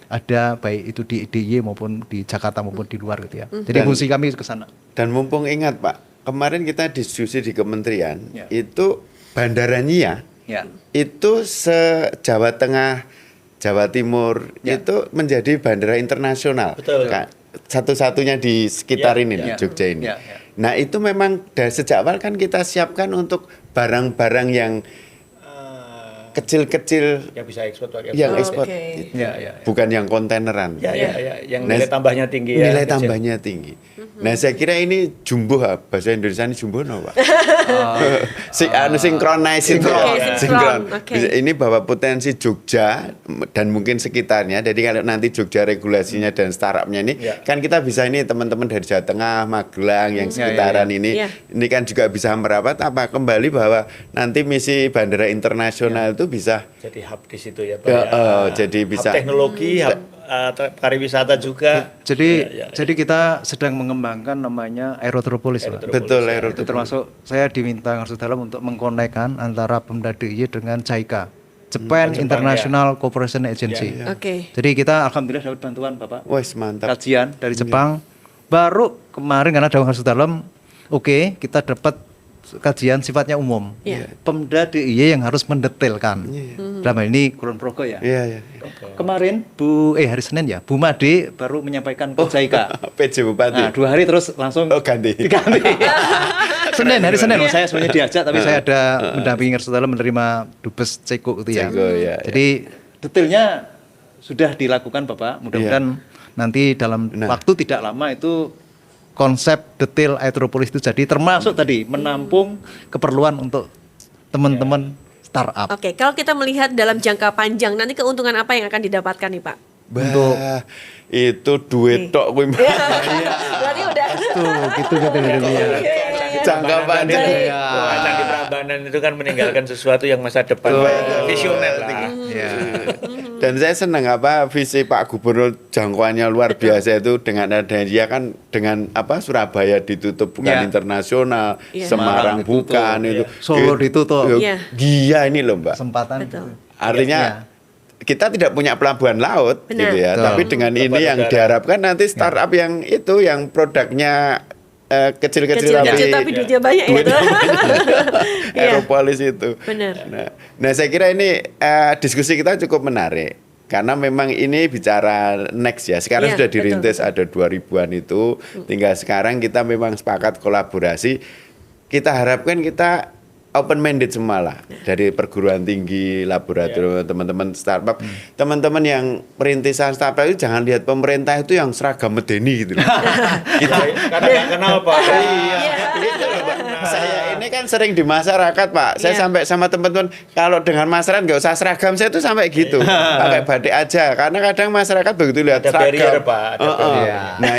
ada baik itu di DIY maupun di Jakarta maupun di luar gitu ya. Jadi fungsi kami ke sana. Dan mumpung ingat Pak, kemarin kita diskusi di kementerian, Ya. itu Bandara Nia, Ya. itu se-Jawa Tengah, Jawa Timur, Ya. itu menjadi bandara internasional. Betul. Satu-satunya di sekitar Ya, ini, ya. Jogja ini. Ya, ya. Nah itu memang dari sejak awal kan kita siapkan untuk barang-barang yang kecil-kecil, Yang bisa ekspor Pak. yang Oh, ekspor, oke. Ya, ya. bukan yang kontaineran. Ya, yang Nah, nilai tambahnya tinggi ya. Nilai kecil. tambahnya tinggi. Nah saya kira ini jumbo, bahasa Indonesia ini jumbo no Pak. Synchronize itu. Oke, sinkron. Oke. Ini bahwa potensi Jogja dan mungkin sekitarnya. Jadi kalau nanti Jogja regulasinya dan startupnya ini, Ya. kan kita bisa ini teman-teman dari Jawa Tengah, Magelang, yang sekitaran ini, Ya. ini kan juga bisa merapat kembali bahwa nanti misi bandara internasional itu bisa. Jadi hub di situ ya Pak. Ya, ya. jadi bisa. Hub teknologi, hub pariwisata juga. Jadi kita sedang mengembangkan namanya Aerotropolis, Pak. Betul, Itu termasuk saya diminta Ngarsu Dalam untuk mengkonekkan antara Pemda DIY dengan JICA, Japan International Cooperation Agency. Oke. Jadi kita alhamdulillah dapat bantuan Bapak, Wes mantap. kajian dari Jepang. Baru kemarin karena ada Ngarsu Dalam, oke, kita dapat kajian sifatnya umum. Iya. Pemda DIY yang harus mendetailkan. Dalam hal ini Kulon Progo ya. Iya, iya. Kemarin hari Senin ya, Bu Made baru menyampaikan ke JICA. PJ Bupati. Nah, 2 hari terus langsung Ganti. diganti. Hari Senin saya sebenarnya diajak tapi saya ada mendampingi Ngarsu Dalam menerima Dubes Ceko gitu ya. Ceko, ya. Jadi detailnya sudah dilakukan Bapak. Mudah-mudahan nanti dalam waktu tidak lama itu konsep detail Aerotropolis itu jadi termasuk tadi menampung keperluan untuk teman-teman startup. Oke, kalau kita melihat dalam jangka panjang nanti keuntungan apa yang akan didapatkan nih Pak? Bah, itu duit tok kuwi. Berarti udah. Gitu ya. Jangka panjang. Wah, Candi Prambanan itu kan meninggalkan sesuatu yang masa depan. Visioner lah. Ya. Dan saya senang visi Pak Gubernur jangkauannya luar biasa itu dengan adanya dia kan dengan Surabaya ditutup bukan Ya. internasional, Iya. Semarang Semarang ditutup, bukan itu. Solo ditutup. Yo, Iya. Gila ini loh Mbak. Kesempatan. Betul. Artinya Ya. kita tidak punya pelabuhan laut Benar. gitu ya. Betul. Tapi dengan ini yang Udara. diharapkan nanti startup yang itu yang produknya kecil-kecil Kecil-kecil tapi duitnya banyak ya. duitnya Tuh. banyak. Iya. Aeropolis itu. Benar. Nah, saya kira ini diskusi kita cukup menarik karena memang ini bicara next ya. Sekarang Iya, sudah dirintis ada 2000-an itu. Tinggal sekarang kita memang sepakat kolaborasi. Kita harapkan kita open minded semua lah, dari perguruan tinggi, laboratorium, teman-teman startup, teman-teman yang perintisan startup itu jangan lihat pemerintah itu yang seragam medeni gitu. Kita Karena nggak kenal Pak. Iya. itu loh, Pak. Saya ini kan sering di masyarakat Pak. Saya Iya. sampai sama teman-teman kalau dengan masyarakat nggak usah seragam, saya tuh sampai gitu. Pakai batik aja. Karena kadang masyarakat begitu lihat Ada seragam. barrier, Pak, ada barrier. Nah,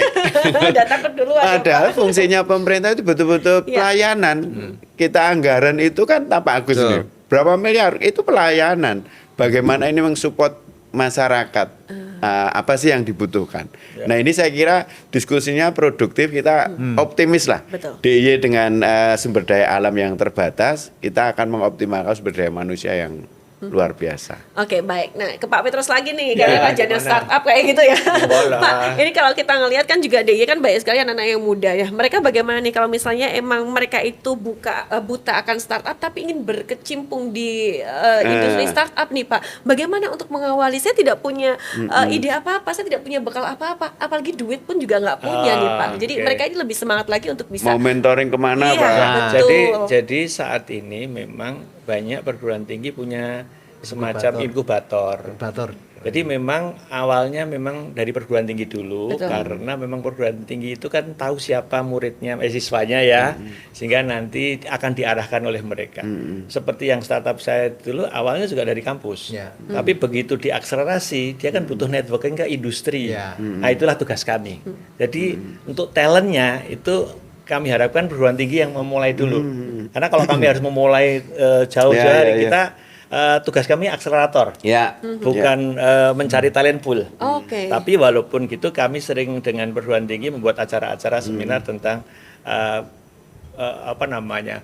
Udah takut duluan. ya, padahal Pak. fungsinya pemerintah itu betul-betul Iya. pelayanan. Kita anggaran itu kan Pak Agus Betul. ini. Berapa miliar? Itu pelayanan. Bagaimana ini mensupport masyarakat. Apa sih yang dibutuhkan? Nah, ini saya kira diskusinya produktif, kita optimis lah. Betul. DIY dengan sumber daya alam yang terbatas, kita akan mengoptimalkan sumber daya manusia yang luar biasa. Oke, baik. Nah, ke Pak Petrus lagi nih, Ya, karena rajanya gimana? startup kayak gitu ya. Boleh. Pak, ini kalau kita ngelihat kan juga DIY kan banyak sekali anak-anak yang muda ya. Mereka bagaimana nih kalau misalnya emang mereka itu buta akan startup tapi ingin berkecimpung di industri startup nih, Pak. Bagaimana untuk mengawali? Saya tidak punya ide apa-apa, saya tidak punya bekal apa-apa, apalagi duit pun juga nggak punya nih, Pak. Jadi Oke. mereka ini lebih semangat lagi untuk bisa Mau mentoring kemana Iya, Pak? betul. Jadi saat ini memang banyak perguruan tinggi punya semacam inkubator. Inkubator. Jadi memang awalnya memang dari perguruan tinggi dulu. Betul. Karena memang perguruan tinggi itu kan tahu siapa muridnya, siswanya ya, sehingga nanti akan diarahkan oleh mereka. Seperti yang startup saya dulu awalnya juga dari kampus, Ya. tapi begitu diakselerasi dia kan butuh networking ke industri. Ya. Nah itulah tugas kami. Jadi untuk talentnya itu kami harapkan perguruan tinggi yang memulai dulu. Karena kalau kami harus memulai jauh-jauh Ya, hari, ya. kita tugas kami akselerator. Ya. Bukan mencari talent pool. Oke. Tapi walaupun gitu kami sering dengan perguruan tinggi membuat acara-acara seminar tentang apa namanya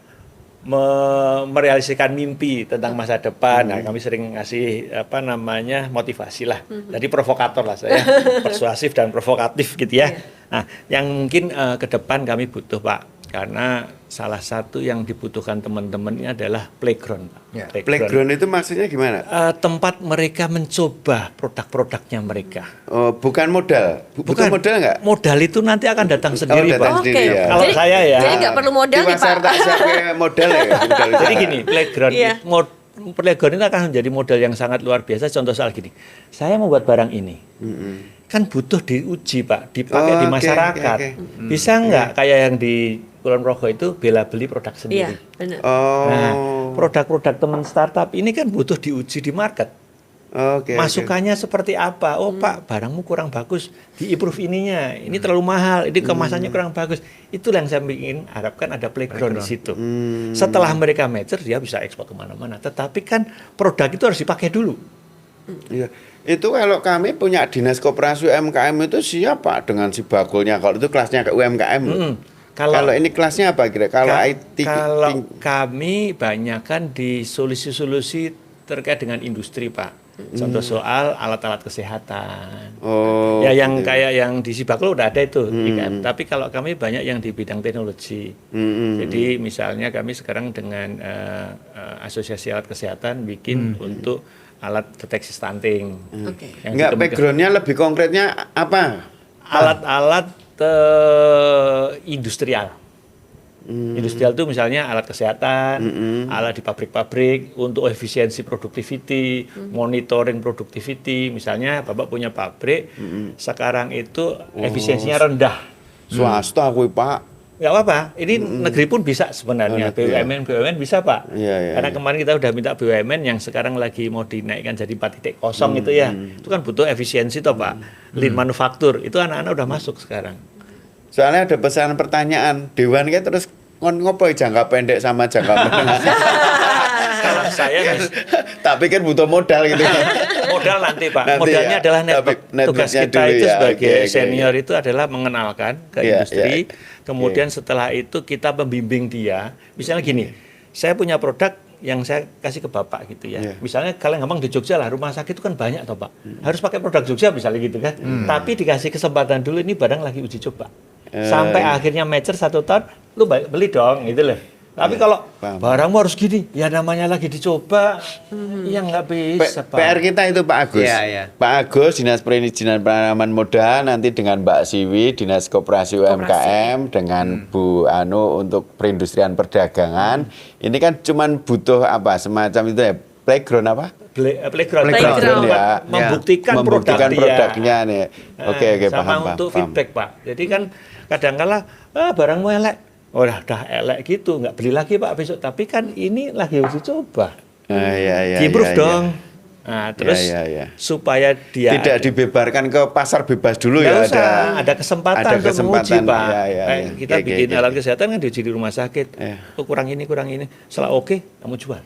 merealisasikan mimpi tentang masa depan. Nah, kami sering ngasih apa namanya motivasi lah. Jadi provokator lah saya, persuasif dan provokatif gitu ya. Nah, yang mungkin ke depan kami butuh Pak, karena salah satu yang dibutuhkan teman-teman ini adalah playground, Pak. Ya. Playground itu maksudnya gimana? Tempat mereka mencoba produk-produknya mereka. Oh, bukan modal. Butuh modal nggak? Modal itu nanti akan datang sendiri, datang Pak. Oke. sendiri ya. Kalau Jadi- saya ya. Jadi nggak perlu modal Di nih, pasar Pak. tak siapnya modal ya. modal Jadi usaha. gini, playground Iya. playground itu akan menjadi modal yang sangat luar biasa. Contoh soal gini, saya membuat barang ini, kan butuh diuji Pak, dipakai Oh, di oke, masyarakat. oke, oke. Bisa nggak kayak yang di Kulon Progo itu bela beli produk Iya, sendiri. benar. Oh. Nah, produk-produk teman startup ini kan butuh diuji di market. Oke. Masukannya seperti apa? Oh Pak, barangmu kurang bagus, di-improve ininya. Ini terlalu mahal, ini kemasannya kurang bagus. Itulah yang saya ingin harapkan ada playground di situ. Setelah mereka mature, dia bisa ekspor kemana-mana. Tetapi kan produk itu harus dipakai dulu. Iya. Itu kalau kami punya dinas koperasi UMKM itu siapa dengan si bakulnya? Kalau itu kelasnya ke UMKM. Kalau ini kelasnya apa kira? Kalau IT kalau kami banyakkan di solusi-solusi terkait dengan industri, Pak. Contoh soal alat-alat kesehatan. Oh. Ya yang kayak yang di Sibakul udah ada itu, kan. Tapi kalau kami banyak yang di bidang teknologi. Jadi misalnya kami sekarang dengan asosiasi alat kesehatan bikin untuk alat deteksi stunting. Oke. Yang Enggak, ditemukan- backgroundnya lebih konkretnya apa? alat-alat industrial. Industrial itu misalnya alat kesehatan, alat di pabrik-pabrik untuk efisiensi productivity, monitoring productivity. Misalnya Bapak punya pabrik, sekarang itu efisiensinya rendah. Swasta kuwi, Pak. Nggak apa-apa, ini negeri pun bisa sebenarnya, BUMN bisa Pak. Iya, iya, Karena iya. kemarin kita udah minta BUMN yang sekarang lagi mau dinaikkan jadi 4.0 itu ya, itu kan butuh efisiensi toh Pak. Lean manufaktur, itu anak-anak udah masuk sekarang. Soalnya ada pesanan pertanyaan, Dewan kan terus ngopo jangka pendek sama jangka menengah. Kalau saya Tak pikir butuh modal gitu. modal nanti Pak, Nanti modalnya ya, adalah tapi network. Tugas networknya kita dulu itu ya, sebagai oke, oke, senior itu adalah mengenalkan ke Iya, industri, iya. kemudian setelah itu kita membimbing dia. Misalnya gini, saya punya produk yang saya kasih ke Bapak gitu ya. Iya. Misalnya kalian gampang di Jogja lah, rumah sakit itu kan banyak toh Pak. Harus pakai produk Jogja misalnya gitu kan. Tapi dikasih kesempatan dulu, ini barang lagi uji coba. Sampai akhirnya mature 1 tahun, lu beli dong gitu loh. Tapi kalau paham. barangmu harus gini, ya namanya lagi dicoba, ya nggak bisa Pak. PR kita itu Pak Agus. Iya, iya. Pak Agus, Dinas Perizinan Penanaman Modal, nanti dengan Mbak Siwi, Dinas Koperasi UMKM, dengan Bu Anu untuk perindustrian perdagangan. Ini kan cuman butuh apa, semacam itu ya, playground apa? Playground. Playground. Ya. Membuktikan Membuktikan produk dia. produknya nih. Oke, Sama paham, untuk paham. feedback Pak. Jadi kan kadang-kala barangmu elek, udah elek gitu, nggak beli lagi Pak besok. Tapi kan ini lagi uji coba, Iya, diimprove iya, dong. iya. Nah, terus iya. supaya dia Tidak dibebarkan ke pasar bebas dulu nggak ya, usah, ada kesempatan ada untuk kesempatan. menguji Pak. Iya, Kayak iya. kita Oke, bikin oke, alat oke. kesehatan kan diuji di rumah sakit. Iya. Oh, kurang ini. Setelah oke, kamu jual.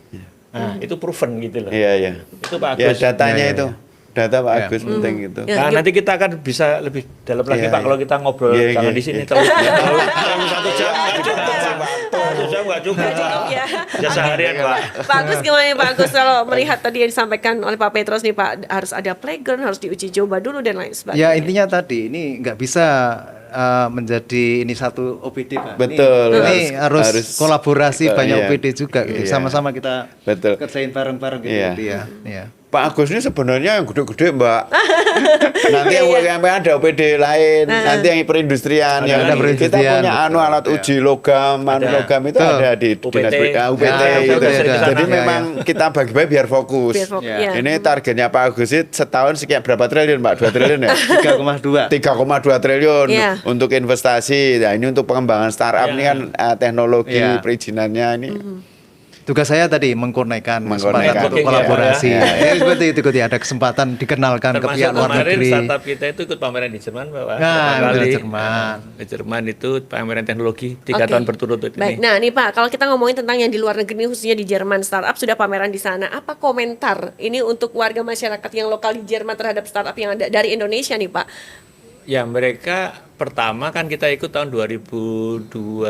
Nah, itu proven gitu loh. Iya, iya. Itu Pak Ya Agus. datanya Iya, iya, itu. Data Pak Agus penting itu. Ya. Nah, nanti kita akan bisa lebih dalam lagi Iya, Pak iya. kalau kita ngobrol, Iya, jangan iya, di sini iya. terlalu 1 jam nggak cukup. 1 jam nggak cukup. Ya. Ya seharian Pak. Pak Agus gimana nih Pak Agus kalau melihat tadi yang disampaikan oleh Pak Petrus nih Pak, harus ada playground, harus diuji coba dulu dan lain sebagainya. Ya intinya tadi ini nggak bisa menjadi ini satu OPD Pak. Betul. Ini harus kolaborasi banyak iya. OPD juga gitu. Iya. Sama-sama kita Betul. kerjain bareng-bareng gitu, Iya. gitu ya. Iya. Pak Agus ini sebenarnya yang gede-gede Mbak. Nanti yang ada OPD lain, nanti yang perindustrian, Ada yang lagi. kita Perindustrian, punya betul. alat uji logam, logam itu Betul. ada di UPT. Dinas UPT Ya, gitu. udah sering Jadi kesana. memang kita bagi-bagi biar fokus. Biar fokus, ya. Ini targetnya Pak Agus itu setahun sekian berapa triliun Pak? 2 triliun ya? 3,2. 3,2 triliun Iya. untuk investasi. Nah, ini untuk pengembangan startup Iya. ini kan teknologi Iya. perizinannya ini. Tugas saya tadi mengkonekkan kesempatan Mengkonekkan. untuk Networking ya, kolaborasi. Pak, ya. Ya, seperti itu gitu ya. Ada kesempatan dikenalkan ke Termasuk pihak luar kemarin negeri. startup kita itu ikut pameran di Jerman Pak. Nah, Pertama betul, kali. Jerman. Di Jerman itu pameran teknologi 3 Oke. tahun berturut-turut Baik, ini. nah nih Pak, kalau kita ngomongin tentang yang di luar negeri ini, khususnya di Jerman, startup sudah pameran di sana. Apa komentar ini untuk warga masyarakat yang lokal di Jerman terhadap startup yang ada dari Indonesia nih Pak? Ya mereka pertama kan kita ikut tahun 2022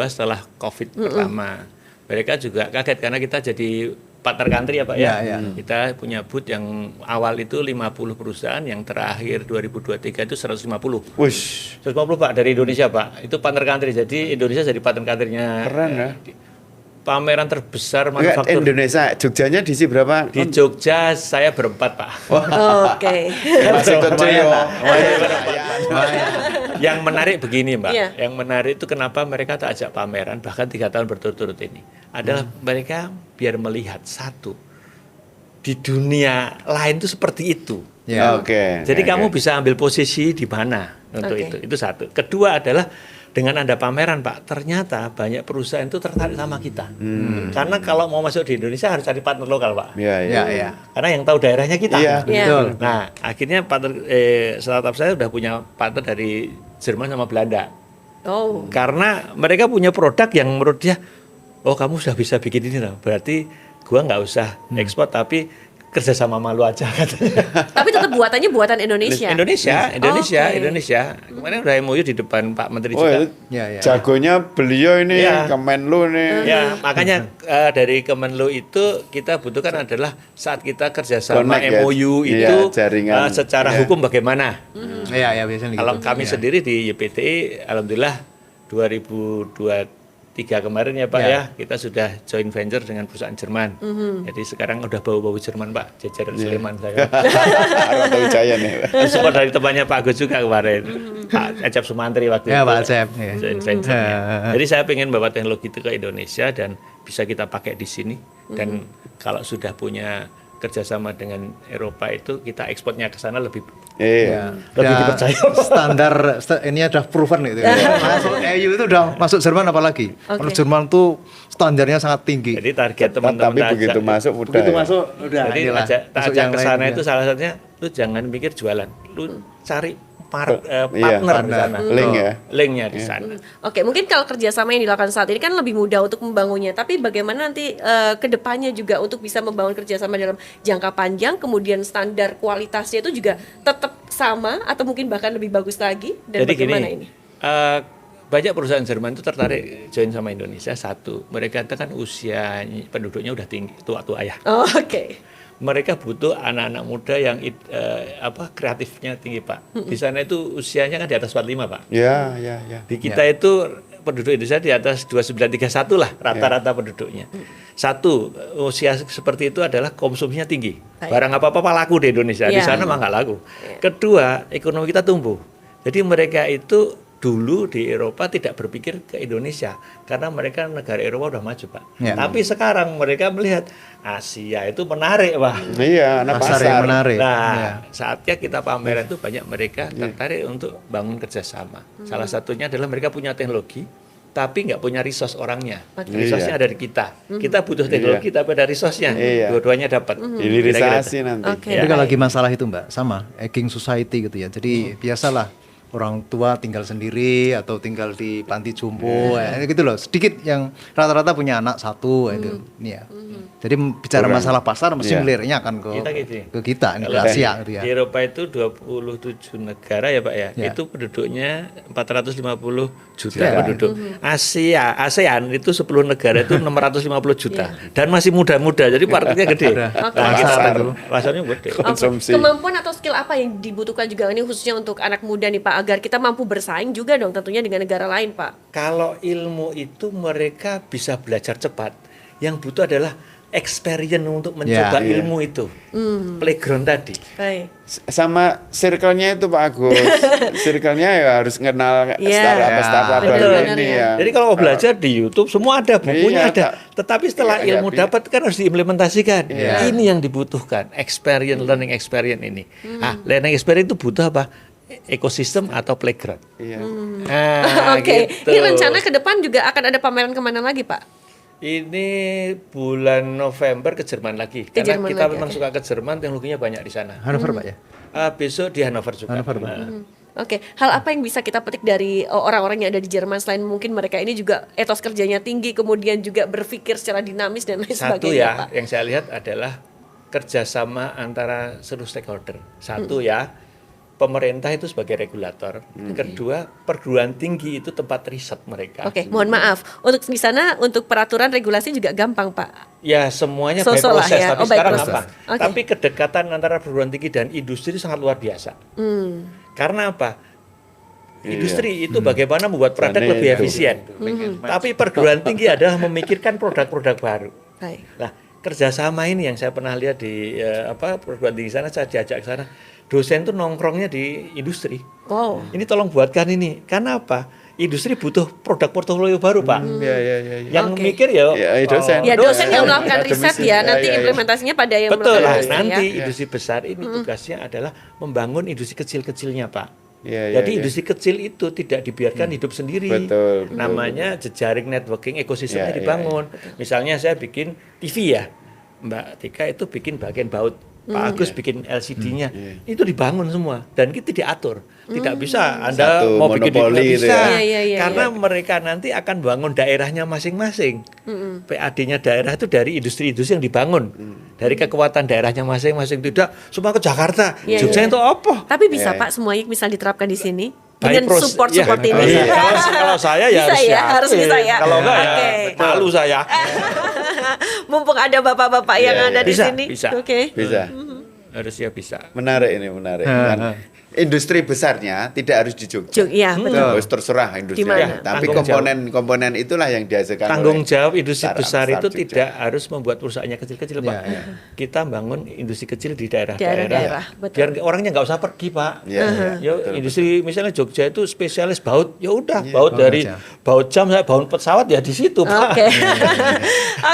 setelah COVID pertama. Mereka juga kaget karena kita jadi partner country ya Pak ya. Ya, ya. Kita punya booth yang awal itu 50 perusahaan, yang terakhir 2023 itu 150. Wush, 150 Pak dari Indonesia Pak. Itu partner country. Jadi Indonesia jadi partner country-nya. keren ya. Pameran terbesar Enggak, manufaktur Indonesia, Jogjanya di sini berapa? di Jogja. Saya berempat Pak. Oke. Masih kecil ya. Yang menarik begini Mbak, Iya. yang menarik itu kenapa mereka tak ajak pameran bahkan 3 tahun berturut-turut ini adalah mereka biar melihat satu di dunia lain itu seperti itu. Ya. Oke. Jadi oke. kamu bisa ambil posisi di mana untuk Oke. itu satu. Kedua adalah dengan ada pameran Pak, ternyata banyak perusahaan itu tertarik sama kita. Karena kalau mau masuk di Indonesia harus cari partner lokal Pak. Iya, iya. Ya, ya. Karena yang tahu daerahnya kita. Iya, Iya. Betul. Nah, akhirnya partner startup saya udah punya partner dari Jerman sama Belanda. Oh. Karena mereka punya produk yang menurut dia, oh kamu sudah bisa bikin ini loh. Berarti gua nggak usah ekspor tapi kerja sama malu aja katanya. Tapi tetap buatannya buatan Indonesia. Indonesia. Oke. Kemarin udah MOU di depan Pak Menteri Oh, juga. itu Ya, ya. jagonya beliau ini Iya. Kemenlu nih. Ya, makanya dari Kemenlu itu kita butuhkan adalah saat kita kerjasama Connect ya. MOU Iya, itu jaringan. secara Iya. hukum bagaimana. Ya, ya biasanya Kalau gitu. kami Ya. sendiri di YPTI, alhamdulillah 2023 kemarin ya Pak Ya. ya, kita sudah joint venture dengan perusahaan Jerman. Jadi sekarang udah bau-bau Jerman Pak, jajaran Sleman saya. Arata Wijaya nih. Support dari temannya Pak Agus juga kemarin, Pak Acep Sumantri waktu Ya, itu. Pak Acep, ya. Joint venture-nya. Jadi saya pengen bawa teknologi itu ke Indonesia dan bisa kita pakai di sini. Dan kalau sudah punya kerjasama dengan Eropa itu kita ekspornya ke sana lebih Iya. lebih Udah dipercaya. ini ada proven gitu. Masuk EU itu udah masuk Jerman apalagi. Kalau Jerman tuh standarnya sangat tinggi. Jadi target teman-teman Tapi tak begitu ajak- masuk udah. Begitu ya. masuk udah Jadi inilah, tak masuk ajak yang ke sana lain, itu ya. salah satunya lu jangan mikir jualan, lu cari Iya, partner di sana. link ya. Linknya di sana. Oke, mungkin kalau kerjasama yang dilakukan saat ini kan lebih mudah untuk membangunnya. Tapi bagaimana nanti ke depannya juga untuk bisa membangun kerjasama dalam jangka panjang, kemudian standar kualitasnya itu juga tetap sama atau mungkin bahkan lebih bagus lagi? Dan Jadi bagaimana gini, ini? banyak perusahaan Jerman itu tertarik join sama Indonesia. Satu, mereka itu kan usia penduduknya udah tinggi, tua-tua ya. Oh, oke. Mereka butuh anak-anak muda yang kreatifnya tinggi, Pak. Di sana itu usianya kan di atas 45, Pak. Ya. Di kita itu penduduk Indonesia di atas 2931 lah rata-rata penduduknya. Satu, usia seperti itu adalah konsumsinya tinggi. Baik. Barang apa-apa laku di Indonesia, di sana mah nggak laku. Kedua, ekonomi kita tumbuh. Jadi mereka itu dulu di Eropa tidak berpikir ke Indonesia karena mereka negara Eropa udah maju, Pak. Ya. Tapi sekarang mereka melihat Asia itu menarik, Pak. Iya, anak Pasar yang menarik. Nah, Ya. saatnya kita pameran itu banyak mereka tertarik untuk bangun kerjasama. Salah satunya adalah mereka punya teknologi, tapi nggak punya resource orangnya. Resource-nya ada di kita. Kita butuh teknologi, tapi ada resource-nya. Iya. Dua-duanya dapat. Hilirisasi nanti. Oke. Tapi kalau lagi masalah itu Mbak, sama aging society gitu ya. Jadi biasalah orang tua tinggal sendiri atau tinggal di panti jompo gitu loh. Sedikit yang rata-rata punya anak satu itu. Ya. Jadi bicara masalah pasar mesti ngelirnya akan Kita gitu. ke kita ke Kalau Asia gitu ya. Di Eropa itu 27 negara ya, Pak ya. Ya. Itu penduduknya 450 juta penduduk. ASEAN itu 10 negara itu 650 juta dan masih muda-muda. Jadi marketnya gede. Pasar itu. Pasarnya gede. Konsumsi. Kemampuan atau skill apa yang dibutuhkan juga ini khususnya untuk anak muda nih Pak agar kita mampu bersaing juga dong tentunya dengan negara lain Pak. Kalau ilmu itu mereka bisa belajar cepat. Yang butuh adalah experience untuk mencoba ilmu itu. Playground tadi. Baik. Sama circle-nya itu Pak Agus. Circle-nya ya harus kenal Iya. startup Betul. baru ini ya. Jadi kalau mau belajar di YouTube semua ada, bukunya Iya, ada. Tetapi setelah Iya, ilmu iya. dapat kan harus diimplementasikan. Iya. Ini yang dibutuhkan, experience, learning experience ini. Learning experience itu butuh apa? Ekosistem atau playground. Iya. Nah, Oke. gitu. Ini rencana ke depan juga akan ada pameran kemana lagi Pak? Ini bulan November ke Jerman lagi. Ke Karena Jerman kita lagi, memang oke. suka ke Jerman, teknologinya banyak di sana. Hannover Pak ya. Besok di Hannover juga. Hannover, Pak. Nah, Oke, hal apa yang bisa kita petik dari orang-orang yang ada di Jerman selain mungkin mereka ini juga etos kerjanya tinggi, kemudian juga berpikir secara dinamis dan lain Satu sebagainya, ya, Pak. yang saya lihat adalah kerjasama antara seluruh stakeholder. Satu ya, pemerintah itu sebagai regulator. Kedua, perguruan tinggi itu tempat riset mereka. Oke, mohon maaf. Untuk di sana untuk peraturan regulasi juga gampang, Pak. Ya semuanya by So-so lah proses, ya. tapi Oh, by sekarang proses. apa? Oke. Tapi kedekatan antara perguruan tinggi dan industri itu sangat luar biasa. Karena apa? Industri itu bagaimana membuat produk Karena lebih itu. efisien. Tapi perguruan tinggi adalah memikirkan produk-produk baru. Baik. Nah, kerjasama ini yang saya pernah lihat di perguruan tinggi sana, saya diajak ke sana. Dosen tuh nongkrongnya di industri. Wow. Ini tolong buatkan ini. Karena apa? Industri butuh produk portofolio baru, Pak. Iya. Yang Oke. mikir ya, dosen. Ya dosen yang melakukan Akademisi. riset ya, nanti Iya. implementasinya pada yang betul lah. melakukan riset Nanti ya. industri besar ini tugasnya adalah membangun industri kecil-kecilnya, Pak. Iya, Jadi iya. industri kecil itu tidak dibiarkan hidup sendiri. Betul. Namanya jejaring networking ekosistemnya Iya, dibangun. Misalnya saya bikin TV ya, Mbak Tika itu bikin bagian baut, Pak Agus bikin LCD-nya, itu dibangun semua dan itu diatur. Tidak bisa Anda Satu mau bikin di monopoli nggak itu bisa, ya. Iya, karena mereka nanti akan bangun daerahnya masing-masing. PAD-nya daerah itu dari industri-industri yang dibangun, dari kekuatan daerahnya masing-masing. Tidak semua ke Jakarta, Iya, Jogja iya. itu apa? Tapi bisa Pak semuanya bisa diterapkan di sini By dengan pros- support ya, seperti ini. iya. Kalau saya ya Bisa harus ya, harus yakin. bisa ya. Kalau enggak Oke. ya malu saya. Mumpung ada bapak-bapak yang Iya, ada di Bisa, sini. bisa. Oke. Bisa. Harusnya bisa. Menarik ini, menarik. Kan industri besarnya tidak harus di Jogja. Iya, betul. Terus terserah industri. Di mana? Tapi Tanggung jawab. komponen itulah yang dihasilkan. Tanggung oleh jawab industri startup besar itu Jogja. tidak harus membuat perusahaannya kecil-kecil, Pak. Iya, Kita bangun industri kecil di daerah-daerah. Daerah-daerah, betul. Biar orangnya nggak usah pergi, Pak. Iya, iya. Ya, industri misalnya Jogja itu spesialis baut, ya udah baut baut dari aja. baut jam saya baut pesawat ya di situ, Pak. Oke.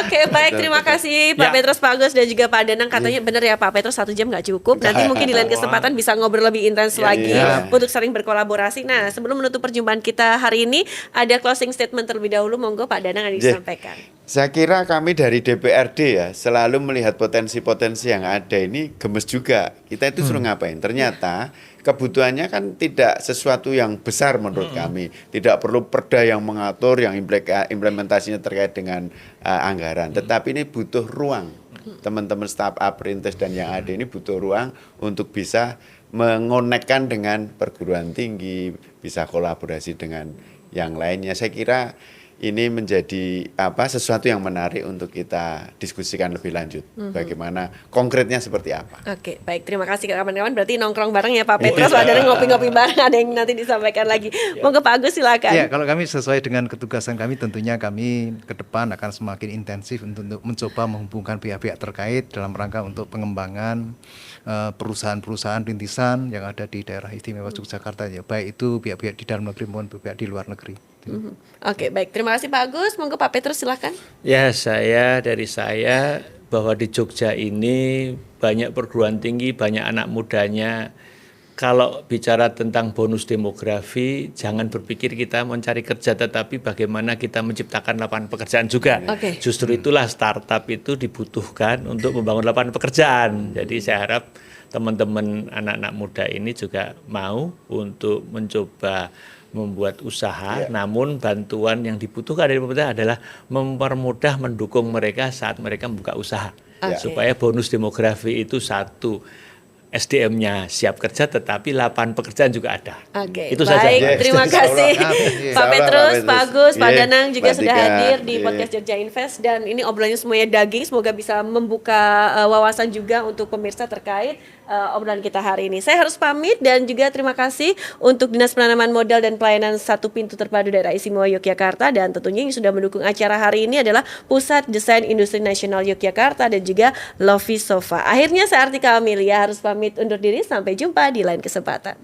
Oke, baik, terima kasih Pak Ya. Petrus, Pak Agus dan juga Pak Danang. Katanya benar ya Pak Petrus 1 jam nggak cukup. Nanti mungkin di lain kesempatan bisa ngobrol lebih intens lagi iya. untuk sering berkolaborasi. Nah, sebelum menutup perjumpaan kita hari ini, ada closing statement terlebih dahulu. Monggo Pak Danang yang Iya. disampaikan. Saya kira kami dari DPRD ya selalu melihat potensi-potensi yang ada ini gemes juga. Kita itu suruh ngapain? Ternyata kebutuhannya kan tidak sesuatu yang besar menurut kami. Tidak perlu perda yang mengatur, yang implementasinya terkait dengan anggaran. Tetapi ini butuh ruang. Teman-teman startup, perintis dan yang ada ini butuh ruang untuk bisa mengonekkan dengan perguruan tinggi, bisa kolaborasi dengan yang lainnya. Saya kira ini menjadi sesuatu yang menarik untuk kita diskusikan lebih lanjut. Bagaimana konkretnya seperti apa? Oke, baik. Terima kasih kawan-kawan. Berarti nongkrong bareng ya Pak Petrus, ada yang ngopi-ngopi bareng, ada yang nanti disampaikan lagi. Monggo Pak Agus silakan. Ya, kalau kami sesuai dengan ketugasan kami, tentunya kami ke depan akan semakin intensif untuk mencoba menghubungkan pihak-pihak terkait dalam rangka untuk pengembangan perusahaan-perusahaan rintisan yang ada di daerah istimewa Yogyakarta, ya, baik itu pihak-pihak di dalam negeri maupun pihak di luar negeri. Oke, baik. Terima kasih Pak Agus. Monggo Pak Petrus silakan. Ya, dari saya bahwa di Jogja ini banyak perguruan tinggi, banyak anak mudanya. Kalau bicara tentang bonus demografi, jangan berpikir kita mencari kerja, tetapi bagaimana kita menciptakan lapangan pekerjaan juga. Oke. Justru itulah startup itu dibutuhkan untuk membangun lapangan pekerjaan. Jadi saya harap teman-teman anak-anak muda ini juga mau untuk mencoba membuat usaha, namun bantuan yang dibutuhkan dari pemerintah adalah mempermudah, mendukung mereka saat mereka membuka usaha. Supaya bonus demografi itu satu, SDM-nya siap kerja, tetapi lapangan pekerjaan juga ada. Oke, Itu baik. saja. Terima kasih Pak Petrus, Pak Agus, Pak Danang juga Mbak sudah Tika. hadir di podcast Jogja Invest, dan ini obrolannya semuanya daging. Semoga bisa membuka wawasan juga untuk pemirsa terkait obrolan kita hari ini. Saya harus pamit dan juga terima kasih untuk Dinas Penanaman Modal dan Pelayanan Satu Pintu Terpadu Daerah Istimewa Yogyakarta, dan tentunya yang sudah mendukung acara hari ini adalah Pusat Desain Industri Nasional Yogyakarta dan juga Lofi Sofa. Akhirnya saya Artika Amelia harus pamit undur diri, sampai jumpa di lain kesempatan.